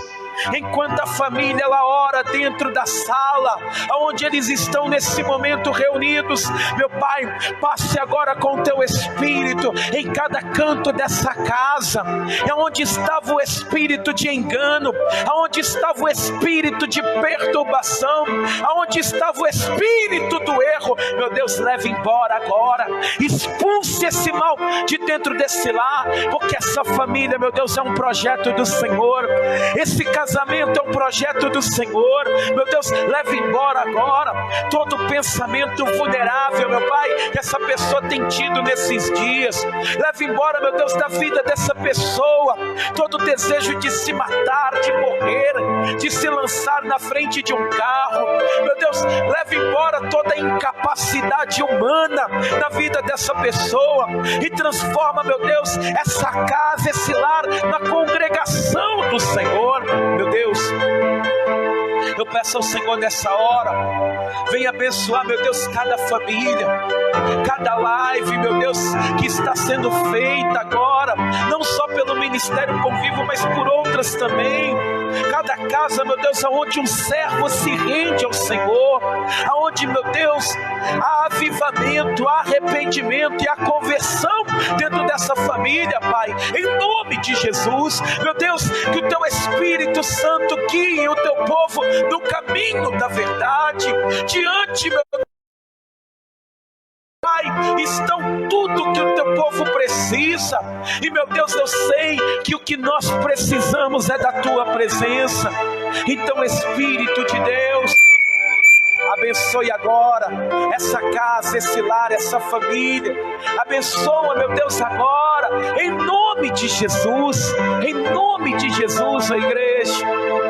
enquanto a família ela ora dentro da sala, onde eles estão nesse momento reunidos, meu Pai, passe agora com o teu Espírito em cada canto dessa casa, onde estava o espírito de engano, onde estava o espírito de perturbação, onde estava o espírito do erro, meu Deus, leve embora agora, expulse esse mal de dentro desse lar, porque essa família, meu Deus, é um projeto do Senhor, esse casamento é um projeto do Senhor. Meu Deus, leve embora agora todo pensamento vulnerável, meu Pai, que essa pessoa tem tido nesses dias. Leve embora, meu Deus, da vida dessa pessoa todo desejo de se matar, de morrer, de se lançar na frente de um carro. Meu Deus, leve embora toda a incapacidade humana na vida dessa pessoa e transforma, meu Deus, essa casa, esse lar na congregação do Senhor. Meu Deus, eu peço ao Senhor nessa hora, venha abençoar, meu Deus, cada família. cada live, meu Deus, que está sendo feita agora, não só pelo Ministério Convivo, mas por outras também. Cada casa, meu Deus, aonde um servo se rende ao Senhor, aonde, meu Deus, há avivamento, há arrependimento e há conversão dentro dessa família, Pai, em nome de Jesus. Meu Deus, que o Teu Espírito Santo guie o Teu povo no caminho da verdade, diante, meu Pai, estão tudo que o Teu povo precisa. E, meu Deus, eu sei que o que nós precisamos é da Tua presença. Então, Espírito de Deus, abençoe agora essa casa, esse lar, essa família. Abençoa, meu Deus, agora, em nome de Jesus. Em nome de Jesus, a igreja.